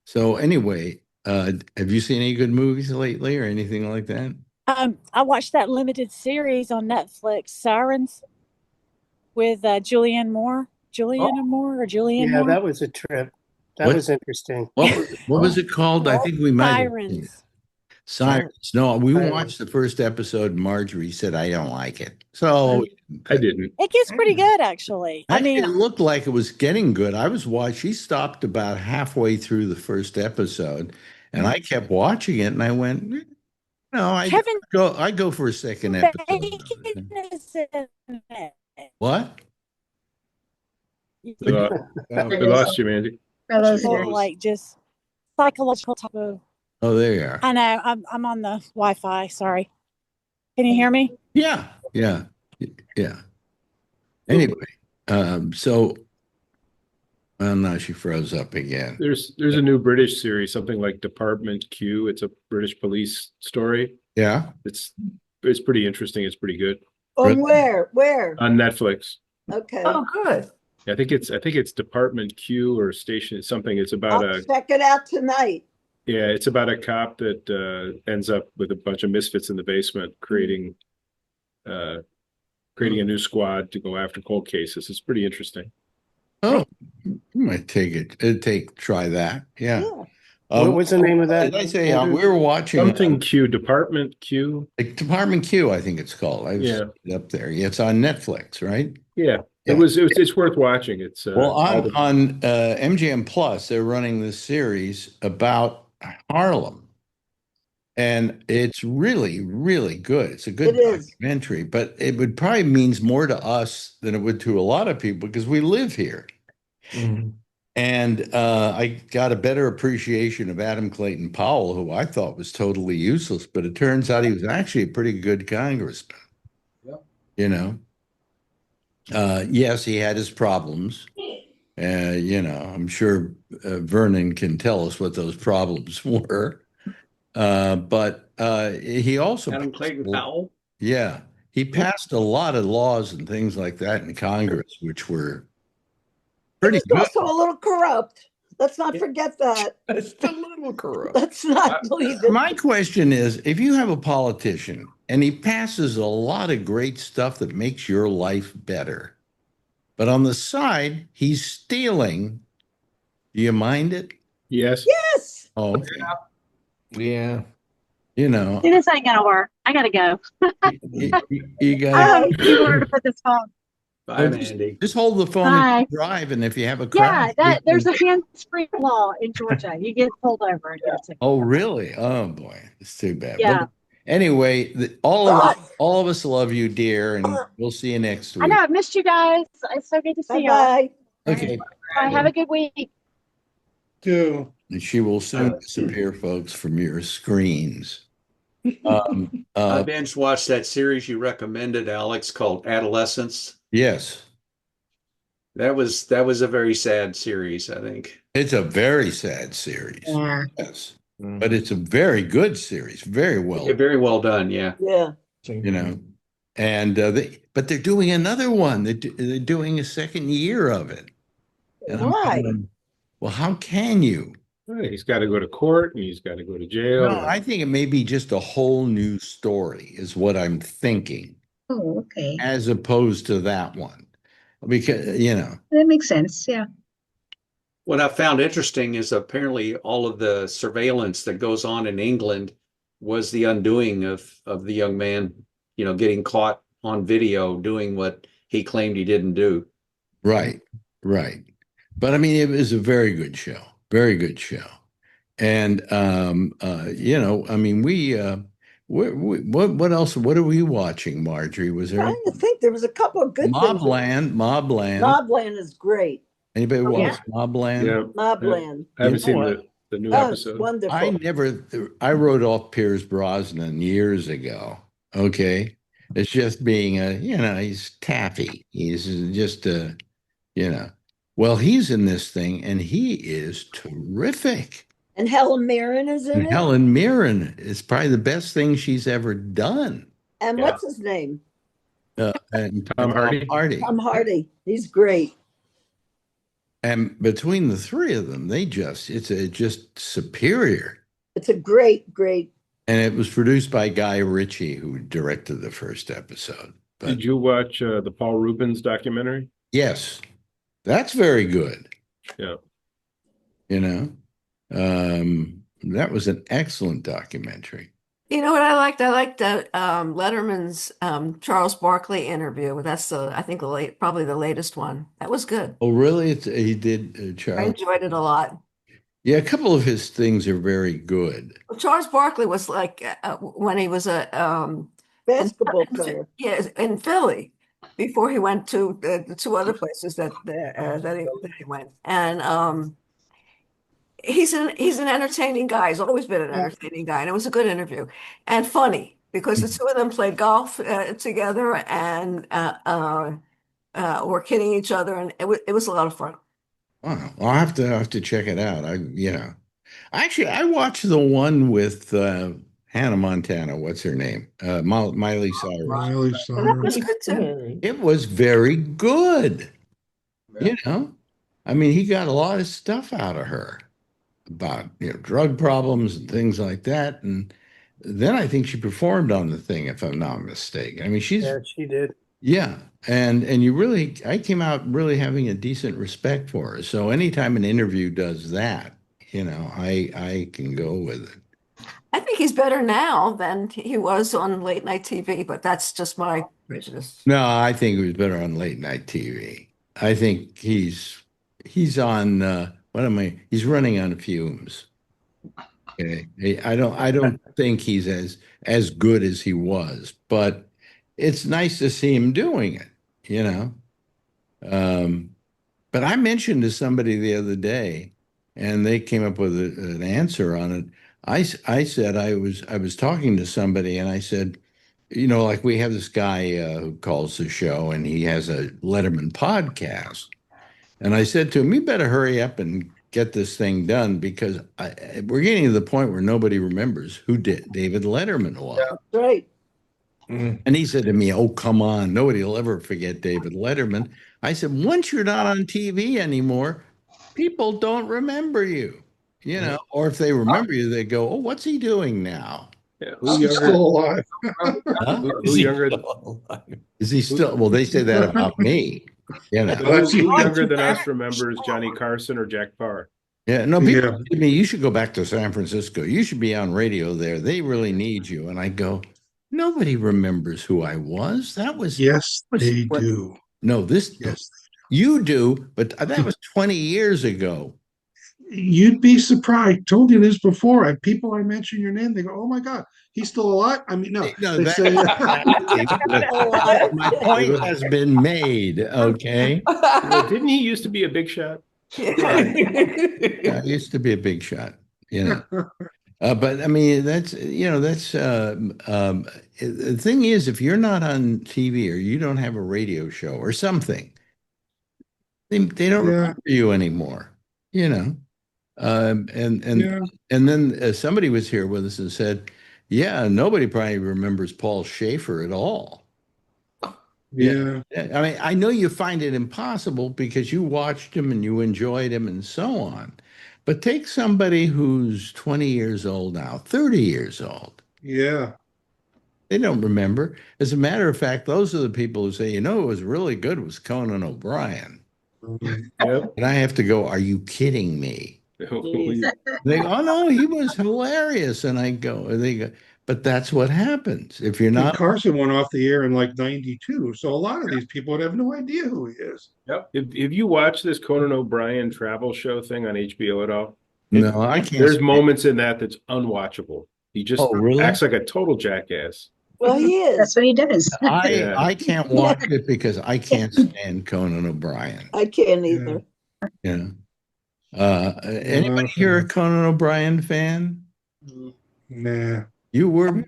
So anyway, have you seen any good movies lately or anything like that? I watched that limited series on Netflix, Sirens, with Julianne Moore. Julianne Moore. Yeah, that was a trip. That was interesting. What was it called? I think we might have seen it. Sirens. Sirens. No, we watched the first episode. Marjorie said, I don't like it. So I didn't. It gets pretty good, actually. Actually, it looked like it was getting good. I was watching. She stopped about halfway through the first episode, and I kept watching it, and I went, no, I go for a second episode. What? We lost you, Mandy. Like just psychological type of. Oh, there you are. I know. I'm on the Wi-Fi. Sorry. Can you hear me? Yeah. Anyway, so well, now she froze up again. There's a new British series, something like Department Q. It's a British police story. Yeah. It's pretty interesting. It's pretty good. On where? On Netflix. Okay. Oh, good. I think it's Department Q or Station something. It's about I'll check it out tonight. Yeah, it's about a cop that ends up with a bunch of misfits in the basement, creating a new squad to go after cold cases. It's pretty interesting. Oh, you might try that. Yeah. What was the name of that? Did I say we were watching something Q, Department Q? Department Q, I think it's called. I was up there. Yeah, it's on Netflix, right? Yeah. It's worth watching. It's well on MGM Plus, they're running this series about Harlem. And it's really, really good. It's a good documentary, but it would probably means more to us than it would to a lot of people because we live here. Mm-hmm. And I got a better appreciation of Adam Clayton Powell, who I thought was totally useless, but it turns out he was actually a pretty good congressman. Yep. You know, yes, he had his problems, I'm sure Vernon can tell us what those problems were. But he also Adam Clayton Powell. Yeah, he passed a lot of laws and things like that in Congress, which were pretty He good. was also a little corrupt. Let's not forget that. It's a little corrupt. Let's not believe it. My question is, if you have a politician and he passes a lot of great stuff that makes your life better, but on the side, he's stealing, do you mind it? Yes. Yes. Oh, okay. Yeah. This ain't gonna work. I gotta go. You got you ordered to put this phone. Bye, Mandy. Just hold the phone Bye. and drive, and if you have a crash, Yeah, there's a hands-free law in Georgia. You get pulled over and get a ticket. Oh, really? Oh boy, it's too bad. Yeah. But anyway, all of us love you, dear, and we'll see you next I week. know, I've missed you guys. It's so good to see you. Bye. Okay. Bye. Have a good week. Too. And she will soon disappear, folks, from your screens. I binge watched that series you recommended, Alex, called Adolescence. Yes. That was a very sad series, I think. It's a very sad series. Yeah. Yes. But it's a very good series. Very well. Very well done, yeah. Yeah. And but they're doing another one. They're doing a second year of it. And Why? Well, how can you? He's got to go to court and he's got to go to jail. No, I think it may be just a whole new story, is what I'm thinking. Oh, okay. As opposed to that one. Because, That makes sense. Yeah. What I found interesting is apparently all of the surveillance that goes on in England was the undoing of the young man, getting caught on video doing what he claimed he didn't do. Right. But I mean, it was a very good show. Very good show. And, I mean, what else? What are we watching, Marjorie? Was there? Trying to think. There was a couple of good things. Mobland. Mobland is great. Anybody watch Mobland? Yeah. Mobland. I haven't seen the new episode. Wonderful. I wrote off Pierce Brosnan years ago. Okay. It's just being he's taffy. He's just well, he's in this thing and he is terrific. And Helen Mirren is in it. Helen Mirren is probably the best thing she's ever done. And what's his name? And Tom Hardy. Tom Hardy. He's great. And between the three of them, it's just superior. It's a great. And it was produced by Guy Ritchie, who directed the first episode. But, did you watch the Paul Rubens documentary? Yes, that's very good. Yeah. That was an excellent documentary. You know what I liked? I liked Letterman's Charles Barkley interview. That's probably the latest one. That was good. Oh, really? He did, Charles. I enjoyed it a lot. Yeah, a couple of his things are very good. Charles Barkley was like when he was a basketball player. Yes, in Philly before he went to the two other places that he went, and he's an entertaining guy. He's always been an entertaining guy, and it was a good interview and funny because the two of them played golf together and were kidding each other, and it was a lot of fun. Wow, I'll have to check it out. Actually, I watched the one with Hannah Montana. What's her name? Miley Cyrus. Miley That was Cyrus. good too. It was very good. I mean, he got a lot of stuff out of her about drug problems and things like that. And then I think she performed on the thing, if I'm not mistaken. I mean, she did. Yeah. And I came out really having a decent respect for her. So anytime an interview does that, I can go with it. I think he's better now than he was on late night TV, but that's just my prejudice. No, I think he was better on late night TV. I think he's on he's running on fumes. Okay. I don't think he's as good as he was, but it's nice to see him doing it, But I mentioned to somebody the other day, and they came up with an answer on it. I said I was talking to somebody, and I said, like we have this guy who calls the show, and he has a Letterman podcast, And I said to him, you better hurry up and get this thing done because we're getting to the point where nobody remembers who David Letterman was. That's right. And he said to me, oh, come on. Nobody will ever forget David Letterman. I said, once you're not on TV anymore, people don't remember you, you know, or if they remember you, they go, oh, what's he doing now? Yeah, He's still alive. Huh? Who younger? Is he still? Well, they say that about me. You know. Who younger than us remembers Johnny Carson or Jack Parr? Yeah, no, people say to me, you should go back to San Francisco. You should be on radio there. They really need you. And I go, nobody remembers who I was. That was they do. No, you do, but that was 20 years ago. You'd be surprised. Told you this before. People, I mention your name, they go, "Oh my God, he's still alive." I mean, no, they say, my point has been made. Okay, didn't he used to be a big shot? I used to be a big shot. You know, but I mean, the thing is, if you're not on TV or you don't have a radio show or something, they don't remember you anymore. You know. And then somebody was here with us and said, yeah, nobody probably remembers Paul Schaefer at all. Yeah. I mean, I know you find it impossible because you watched him and you enjoyed him and so on. But take somebody who's 20 years old now, 30 years old. Yeah. They don't remember. As a matter of fact, those are the people who say, you know, it was really good was Conan O'Brien. Yep. And I have to go, are you kidding me? They go, oh no, he was hilarious. And they go, but that's what happens if you're not. Carson went off the air in like 92. So a lot of these people would have no idea who he is. Yep. If you watch this Conan O'Brien travel show thing on HBO at all, no, I can't. There's moments in that's unwatchable. He just really? acts like a total jackass. Well, he is. That's what he does. I can't watch it because I can't stand Conan O'Brien. I can't either. Yeah. Anybody here a Conan O'Brien fan? Nah. You were.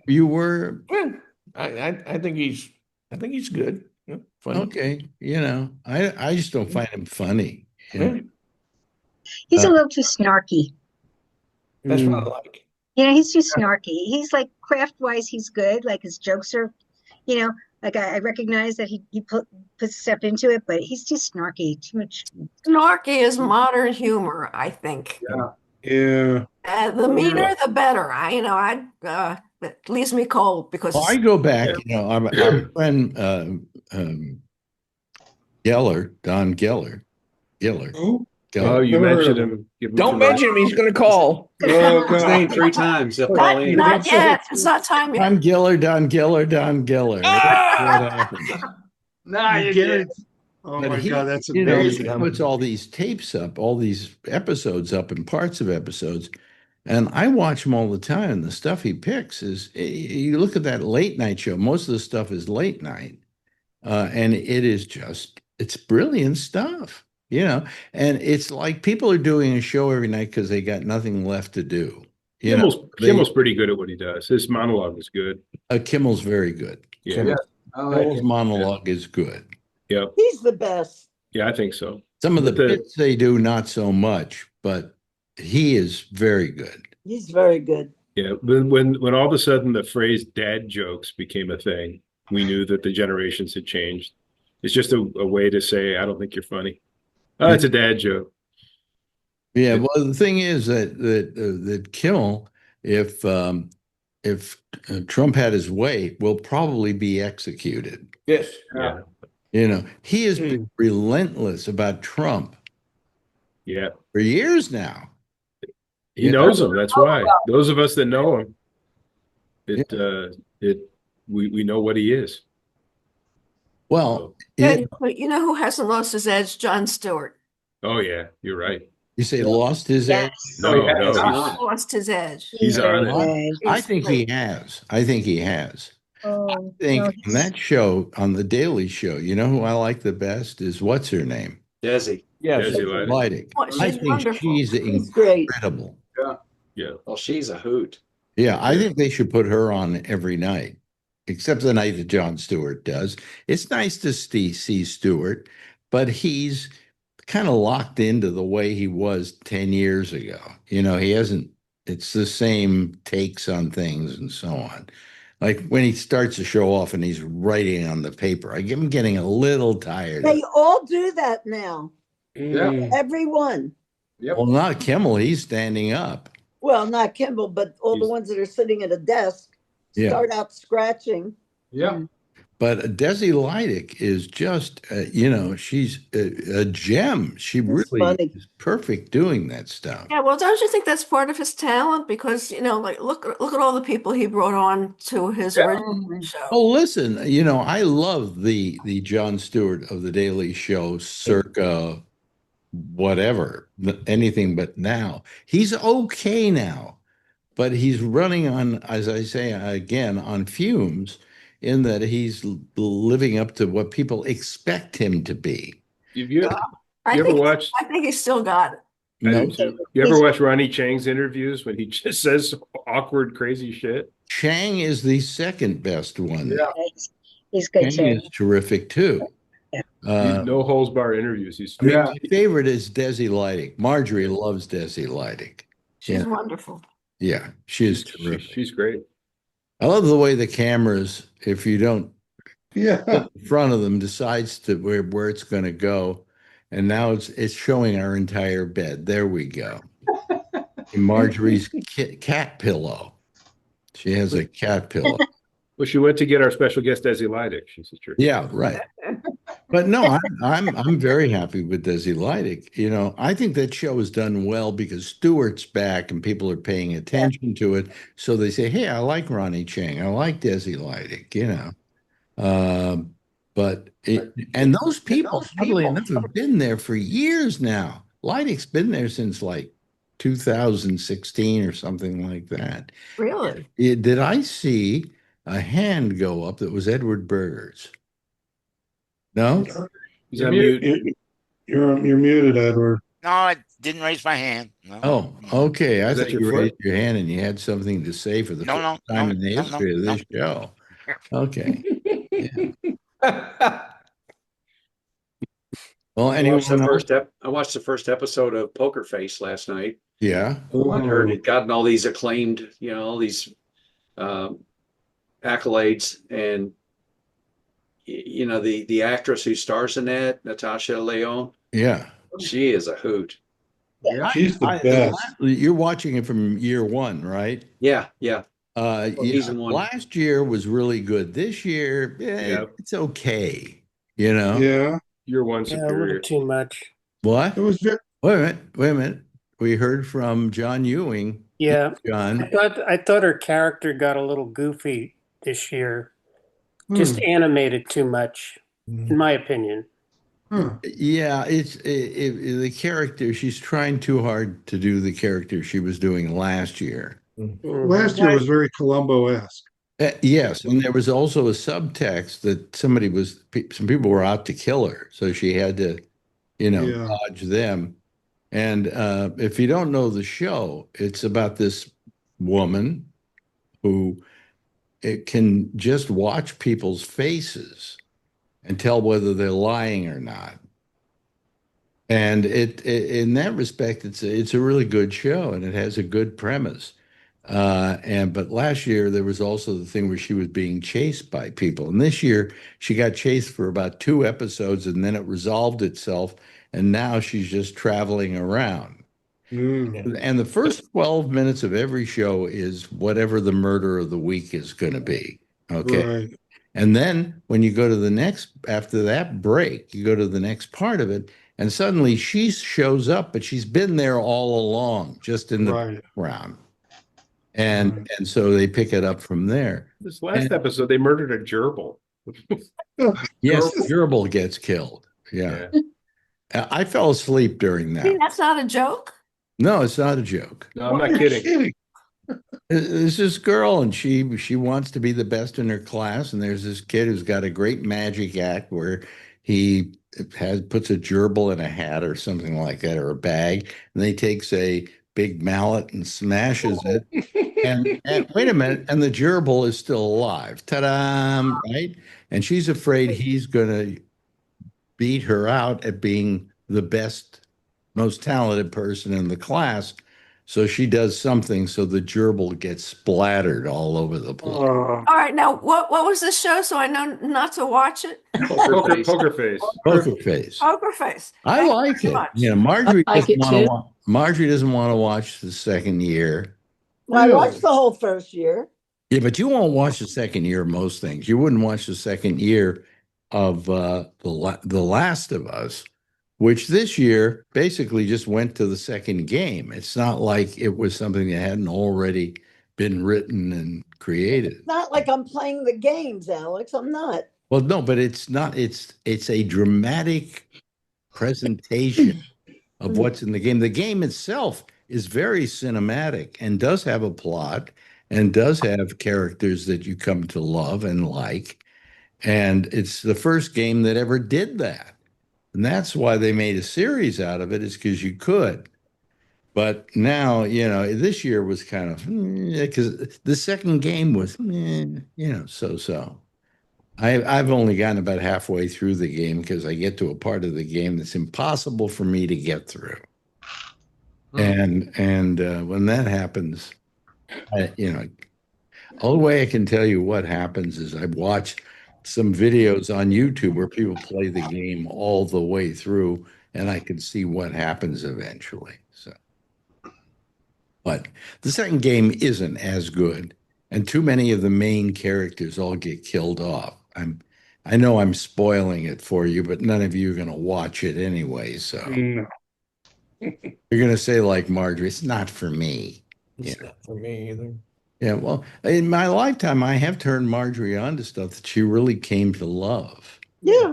I think he's good. Yeah, funny. Okay. You know, I just don't find him funny. You know? He's a little too snarky. That's what I like. Yeah, he's too snarky. He's like craft-wise, he's good. Like his jokes are, like I recognize that he puts stuff into it, but he's too snarky, too much. Snarky is modern humor, I think. Yeah. The meaner, the better. It leaves me cold because. Well, I go back. You know, our friend Don Geller. Oh, you mentioned him. Don't mention him. He's going to call. His name 3 times. He'll call in. Not yet. It's not time yet. Don Geller. Nah, you get it. Oh my God, that's he amazing. puts all these tapes up, all these episodes up, and parts of episodes, and I watch them all the time. And the stuff he picks is, you look at that late night show. Most of the stuff is late night, and it's brilliant stuff. You know, and it's like people are doing a show every night because they got nothing left to do. Kimmel's pretty good at what he does. His monologue is good. Kimmel's very good. Yeah. Kimmel's monologue is good. Yep. He's the best. Yeah, I think so. Some of the bits they do, not so much, but he is very good. He's very good. Yeah. When all of a sudden the phrase dad jokes became a thing, we knew that the generations had changed. It's just a way to say, I don't think you're funny. Oh, it's a dad joke. Yeah, well, the thing is that Kimmel, if Trump had his way, will probably be executed. Yes. Yeah. You know, he has been relentless about Trump. Yeah. For years now. He knows him. That's why. Those of us that know him, we know what he is. Well, but you know who hasn't lost his edge? Jon Stewart. Oh yeah, you're right. You say lost his edge? No, he's lost his edge. He's on it. I think he has. I think on that show, on the Daily Show, you know who I like the best is what's her name? Desi. Yes. Desi Lydic. I think wonderful. she's incredible. Yeah. Well, she's a hoot. Yeah, I think they should put her on every night, except the night that Jon Stewart does. It's nice to see Stewart, but he's kind of locked into the way he was 10 years ago. He hasn't, it's the same takes on things and so on. Like when he starts to show off and he's writing on the paper, I'm getting a little tired. They all do that now. Yeah. Everyone. Yep. Well, not Kimmel. He's standing up. Well, not Kimball, but all the ones that are sitting at a desk start out scratching. Yeah. But Desi Lydic is just, she's a gem. She really is perfect doing that stuff. Yeah, well, don't you think that's part of his talent? Because like look at all the people he brought on to his original show. Oh, listen, I love the Jon Stewart of the Daily Show, circa whatever, anything but now. He's okay now, but he's running on, as I say again, on fumes, in that he's living up to what people expect him to be. I think he's still got it. No. You ever watch Ronnie Chang's interviews when he just says awkward, crazy shit? Chang is the second best one. Yeah. He's good too. Chang is terrific too. No holds bar interviews. My favorite is Desi Lydic. Marjorie loves Desi Lydic. She's wonderful. Yeah, she's terrific. She's great. I love the way the cameras, if you don't put in front of them, decides to where it's going to go. And now it's showing our entire bed. There we go. Marjorie's cat pillow. She has a cat pillow. Well, she went to get our special guest Desi Lydic. She's a true. Yeah, right. But no, I'm very happy with Desi Lydic. I think that show is done well because Stewart's back and people are paying attention to it. So they say, "Hey, I like Ronnie Chang. I like Desi Lydic." And those people, oddly enough, have been there for years now. Lydic's been there since like 2016 or something like that. Really? Did I see a hand go up that was Edward Berger's? No? You're muted. You're muted, Edward. No, I didn't raise my hand. No. Oh, okay. I Is that thought your you foot? raised your hand and you had something to say for the first time in the history of this show. Okay. Well, I anyone watched, else? I watched the first episode of Poker Face last night. Yeah. I heard it gotten all these acclaimed, all these accolades, and the actress who stars in that, Natasha Leone. Yeah. She is a hoot. Yeah. She's the best. You're watching it from year one, right? Yeah, yeah. Season one. Last year was really good. This year, it's okay. Yeah. Year one Yeah, a superior. little too much. What? It was very, Wait a minute. We heard from John Ewing. Yeah. John. I thought her character got a little goofy this year. Just animated too much, in my opinion. Yeah, it's the character. She's trying too hard to do the character she was doing last year. last year was very Columbo-esque. Yes, and there was also a subtext that some people were out to kill her, so she had to, dodge them. And if you don't know the show, it's about this woman who can just watch people's faces and tell whether they're lying or not. And in that respect, it's a really good show, and it has a good premise. But last year there was also the thing where she was being chased by people, and this year she got chased for about 2 episodes, and then it resolved itself, and now she's just traveling around. And the first 12 minutes of every show is whatever the murder of the week is going to be. Okay. Right. And then when you go to after that break, you go to the next part of it, and suddenly she shows up, but she's been there all along, just in the background. And so they pick it up from there. This last episode, they murdered a gerbil. Yes, gerbil gets killed. Yeah. I fell asleep during that. See, that's not a joke. No, it's not a joke. No, I'm not kidding. There's this girl, and she wants to be the best in her class, and there's this kid who's got a great magic act where he puts a gerbil in a hat or something like that, or a bag, and then he takes a big mallet and smashes it. And wait a minute, and the gerbil is still alive. Ta-da! Right? And she's afraid he's going to beat her out at being the best, most talented person in the class. So she does something so the gerbil gets splattered all over the place. All right, now what was this show? So I know not to watch it. Poker face. Poker face. Poker face. I Thank like you it. very much. You know, Marjorie I like doesn't it want to too. watch. Marjorie doesn't want to watch the second year. Well, I watched the whole first year. Yeah, but you won't watch the second year of most things. You wouldn't watch the second year of the Last of Us, which this year basically just went to the second game. It's not like it was something that hadn't already been written and created. It's not like I'm playing the games, Alex. I'm not. Well, no, but it's not. It's a dramatic presentation of what's in the game. The game itself is very cinematic and does have a plot and does have characters that you come to love and like. And it's the first game that ever did that. And that's why they made a series out of it, is because you could. But now, you know, this year was kind of, because the second game was, you know, so. I've only gotten about halfway through the game because I get to a part of the game that's impossible for me to get through. And when that happens, you know, only way I can tell you what happens is I watch some videos on YouTube where people play the game all the way through, and I can see what happens eventually. So, but the second game isn't as good, and too many of the main characters all get killed off. I know I'm spoiling it for you, but none of you are going to watch it anyway. So No. you're going to say, like Marjorie, it's not for me. It's not for me either. Yeah, well, in my lifetime, I have turned Marjorie on to stuff that she really came to love. Yeah.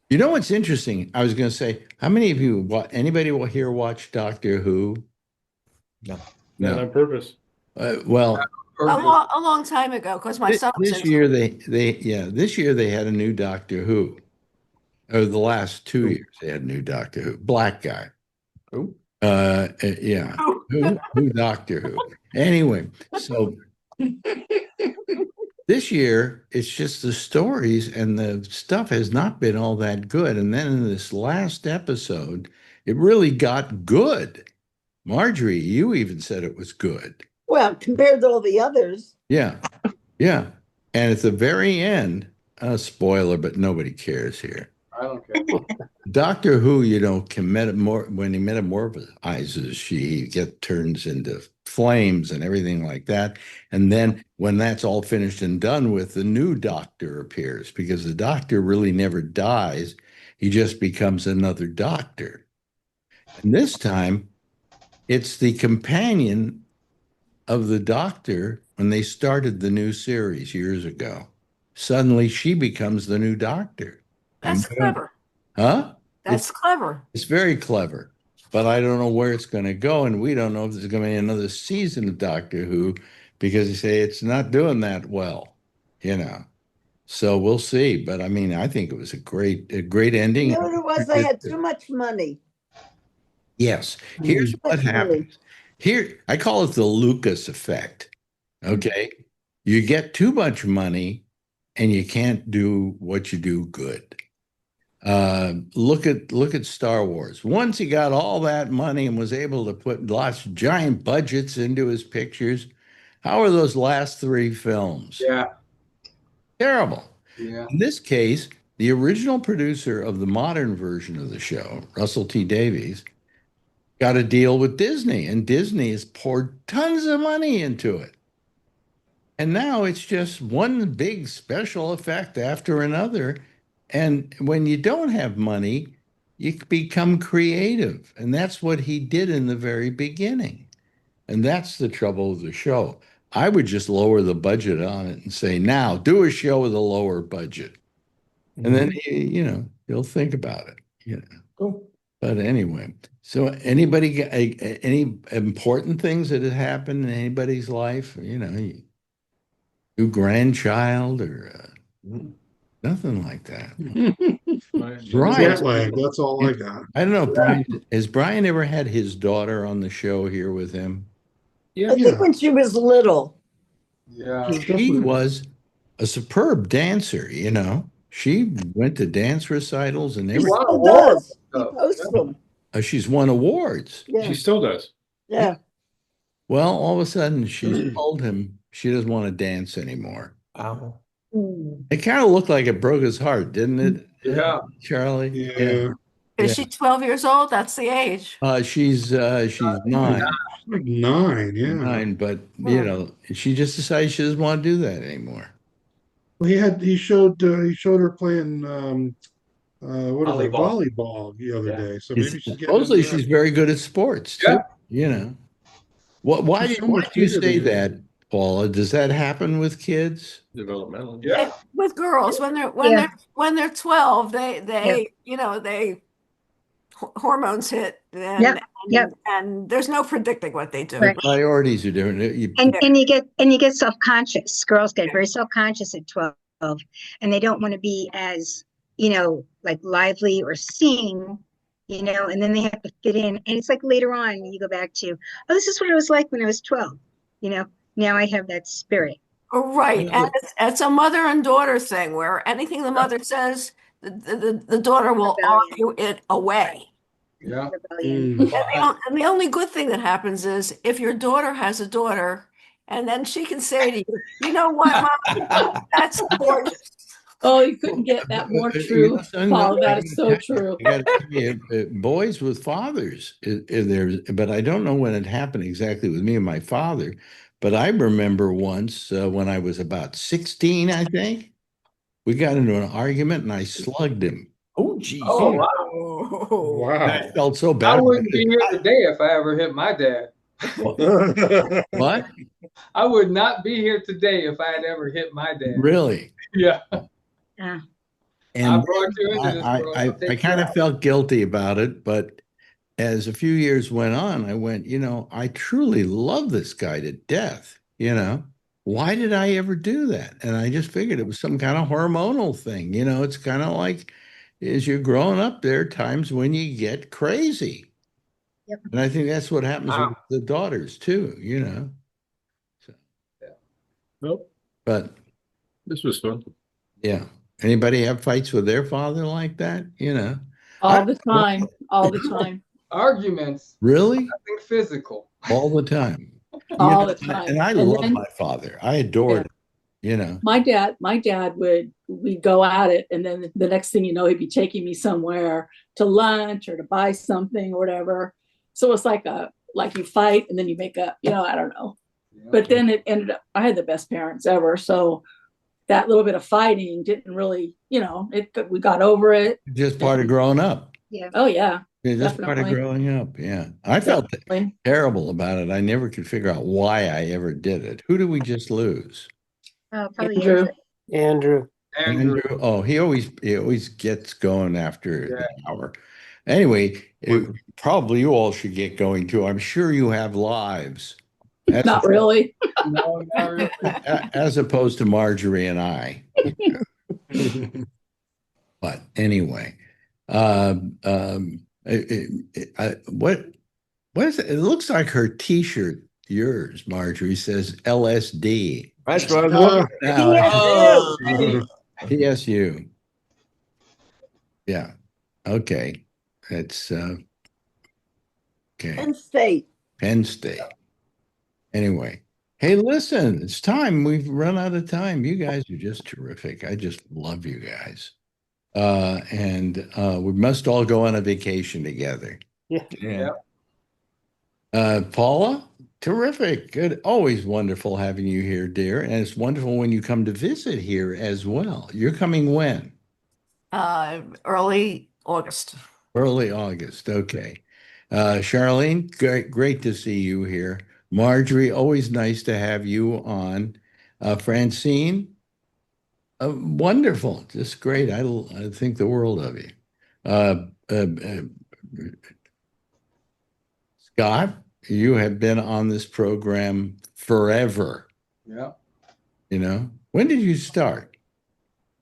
You know what's interesting? I was going to say, how many of you, anybody here watch Doctor Who? No. Not on purpose. Well, A long time ago, because my son was this into year it. this year they had a new Doctor Who. Or the last 2 years they had a new Doctor Who. Black guy. Who? Yeah. Who Doctor Who? Anyway, so this year it's just the stories and the stuff has not been all that good. And then in this last episode, it really got good. Marjorie, you even said it was good. Well, compared to all the others. Yeah. Yeah. And at the very end, spoiler, but nobody cares here. I don't care. Doctor Who, you know, when he metamorphizes, she turns into flames and everything like that. And then when that's all finished and done with, the new Doctor appears, because the Doctor really never dies. He just becomes another Doctor. And this time, it's the companion of the Doctor when they started the new series years ago. Suddenly, she becomes the new Doctor. That's clever. Huh? That's clever. It's very clever, but I don't know where it's going to go, and we don't know if there's going to be another season of Doctor Who, because they say it's not doing that well, you know. So we'll see. But I mean, I think it was a great ending. You know what it was? They had too much money. Yes. Here's what happens. Here, I call it the Lucas effect. Okay. You get too much money and you can't do what you do good. Look at Star Wars. Once he got all that money and was able to put lots of giant budgets into his pictures, how are those last 3 films? Yeah. Terrible. Yeah. In this case, the original producer of the modern version of the show, Russell T Davies, got a deal with Disney, and Disney has poured tons of money into it. And now it's just one big special effect after another. And when you don't have money, you become creative. And that's what he did in the very beginning. And that's the trouble with the show. I would just lower the budget on it and say, now do a show with a lower budget. And then, you know, you'll think about it, you know. Cool. But anyway, so anybody, any important things that have happened in anybody's life, you know, new grandchild or nothing like that. Brian, Jet lag, that's all I got. I don't know, Brian, has Brian ever had his daughter on the show here with him? I think when she was little. Yeah. She was a superb dancer, you know. She went to dance recitals and He everything. still does. He posts them. She's won awards. Yeah. She still does. Yeah. Well, all of a sudden, she's told him she doesn't want to dance anymore. Wow. It kind of looked like it broke his heart, didn't it? Yeah. Charlie? Yeah. Is she 12 years old? That's the age. She's 9. Like 9, yeah. 9, but you know, she just decided she doesn't want to do that anymore. Well, he showed her playing what is it, Volleyball. volleyball the other day. So maybe she's getting Supposedly into that. she's very good at sports too. Yeah. You know. Why She's do so much you bigger say than that, Paula? Does that happen with kids? Developmental. Yeah. With girls, when they're Yeah. 12, they Yeah. you know, hormones hit, and Yep. Yep. and there's no predicting what they do. Right. Priorities are different. And you get self-conscious. Girls get very self-conscious at 12, and they don't want to be as, like lively or sing, and then they have to fit in. And it's like later on you go back to, oh, this is what it was like when I was 12. Now I have that spirit. Right. And it's a mother and daughter thing where anything the mother says, the daughter will argue it away. Yeah. And the only good thing that happens is if your daughter has a daughter, and then she can say to you, you know what, Mom, that's gorgeous. Oh, you couldn't get that more true, Paul. That is so true. I got to tell you, boys with fathers, but I don't know when it happened exactly with me and my father. But I remember once when I was about 16, I think, we got into an argument and I slugged him. Oh, geez. Oh, wow. Wow. I felt so bad. I wouldn't be here today if I ever hit my dad. What? I would not be here today if I had ever hit my dad. Really? Yeah. And I brought you into this world. I kind of felt guilty about it, but as a few years went on, I went, I truly love this guy to death. Why did I ever do that? And I just figured it was some kind of hormonal thing. It's kind of like as you're growing up, there are times when you get crazy. Yep. And I think that's what happens Wow. with the daughters too, So. Yeah. Nope. But This was fun. yeah. Anybody have fights with their father like that? All the time. All the time. Arguments. Really? Nothing physical. All the time. All the time. And I love my father. I adored him, My dad we'd go at it, and then the next thing you know, he'd be taking me somewhere to lunch or to buy something or whatever. So it's like you fight and then you make up, I don't know. Yeah. But then it ended up, I had the best parents ever. So that little bit of fighting didn't really, we got over it. Just part of growing up. Yeah. Oh yeah. Just part of growing up. Yeah. I felt terrible about it. I never could figure out why I ever did it. Who did we just lose? Probably Andrew. Andrew. Oh, he always gets going after an hour. Anyway, probably you all should get going too. I'm sure you have lives. Not really. No, not really. As opposed to Marjorie and I. But anyway, what is it? It looks like her T-shirt, yours, Marjorie, says LSD. That's what I was looking at. PSU. Yeah. Okay. It's okay. Penn State. Penn State. Anyway, hey, listen, it's time. We've run out of time. You guys are just terrific. I just love you guys. And we must all go on a vacation together. Yeah. Paula, terrific. Good. Always wonderful having you here, dear. And it's wonderful when you come to visit here as well. You're coming when? Early August. Early August. Okay. Charlene, great to see you here. Marjorie, always nice to have you on. Francine, wonderful, just great. I think the world of you. Scott, you have been on this program forever. Yeah. When did you start?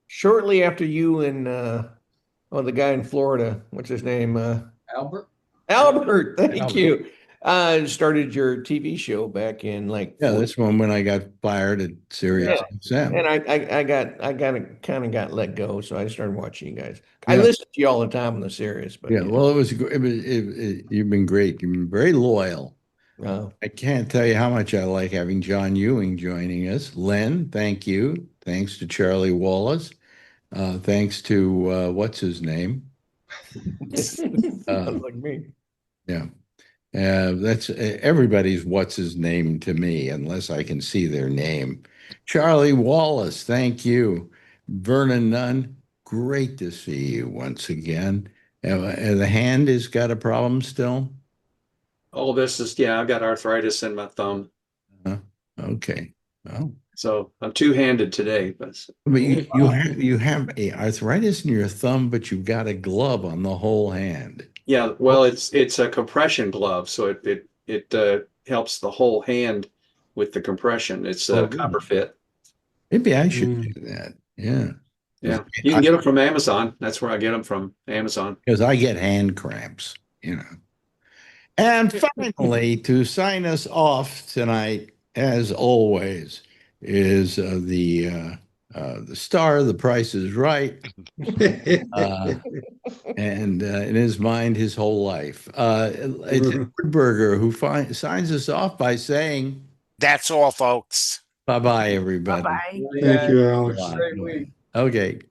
Shortly after you and the guy in Florida, what's his name? Albert. Albert, thank you. Started your TV show back in like Yeah, this one when I got fired at Sirius XM. and I kind of got let go, so I started watching you guys. I Yeah. listen to you all the time on the Sirius, but Yeah, well, you've been great. You've been very loyal. I can't tell you how much I like having John Ewing joining us. Len, thank you. Thanks to Charlie Wallace. Thanks to what's his name? Sounds like me. Yeah. That's everybody's what's his name to me, unless I can see their name. Charlie Wallace, thank you. Vernon Nunn, great to see you once again. The hand has got a problem still? All this is, yeah, I've got arthritis in my thumb. Okay. Oh. So I'm two-handed today, but you have a arthritis in your thumb, but you've got a glove on the whole hand. yeah, well, it's a compression glove, so it helps the whole hand with the compression. It's a copper fit. Maybe I should do that. Yeah. Yeah, you can get them from Amazon. That's where I get them from, Amazon. Because I get hand cramps, And finally, to sign us off tonight, as always, is the star of The Price is Right, and in his mind, his whole life. It's Edward Berger who signs us off by saying, "That's all, folks." Bye-bye, everybody. Bye. Thank you, Alex. Okay.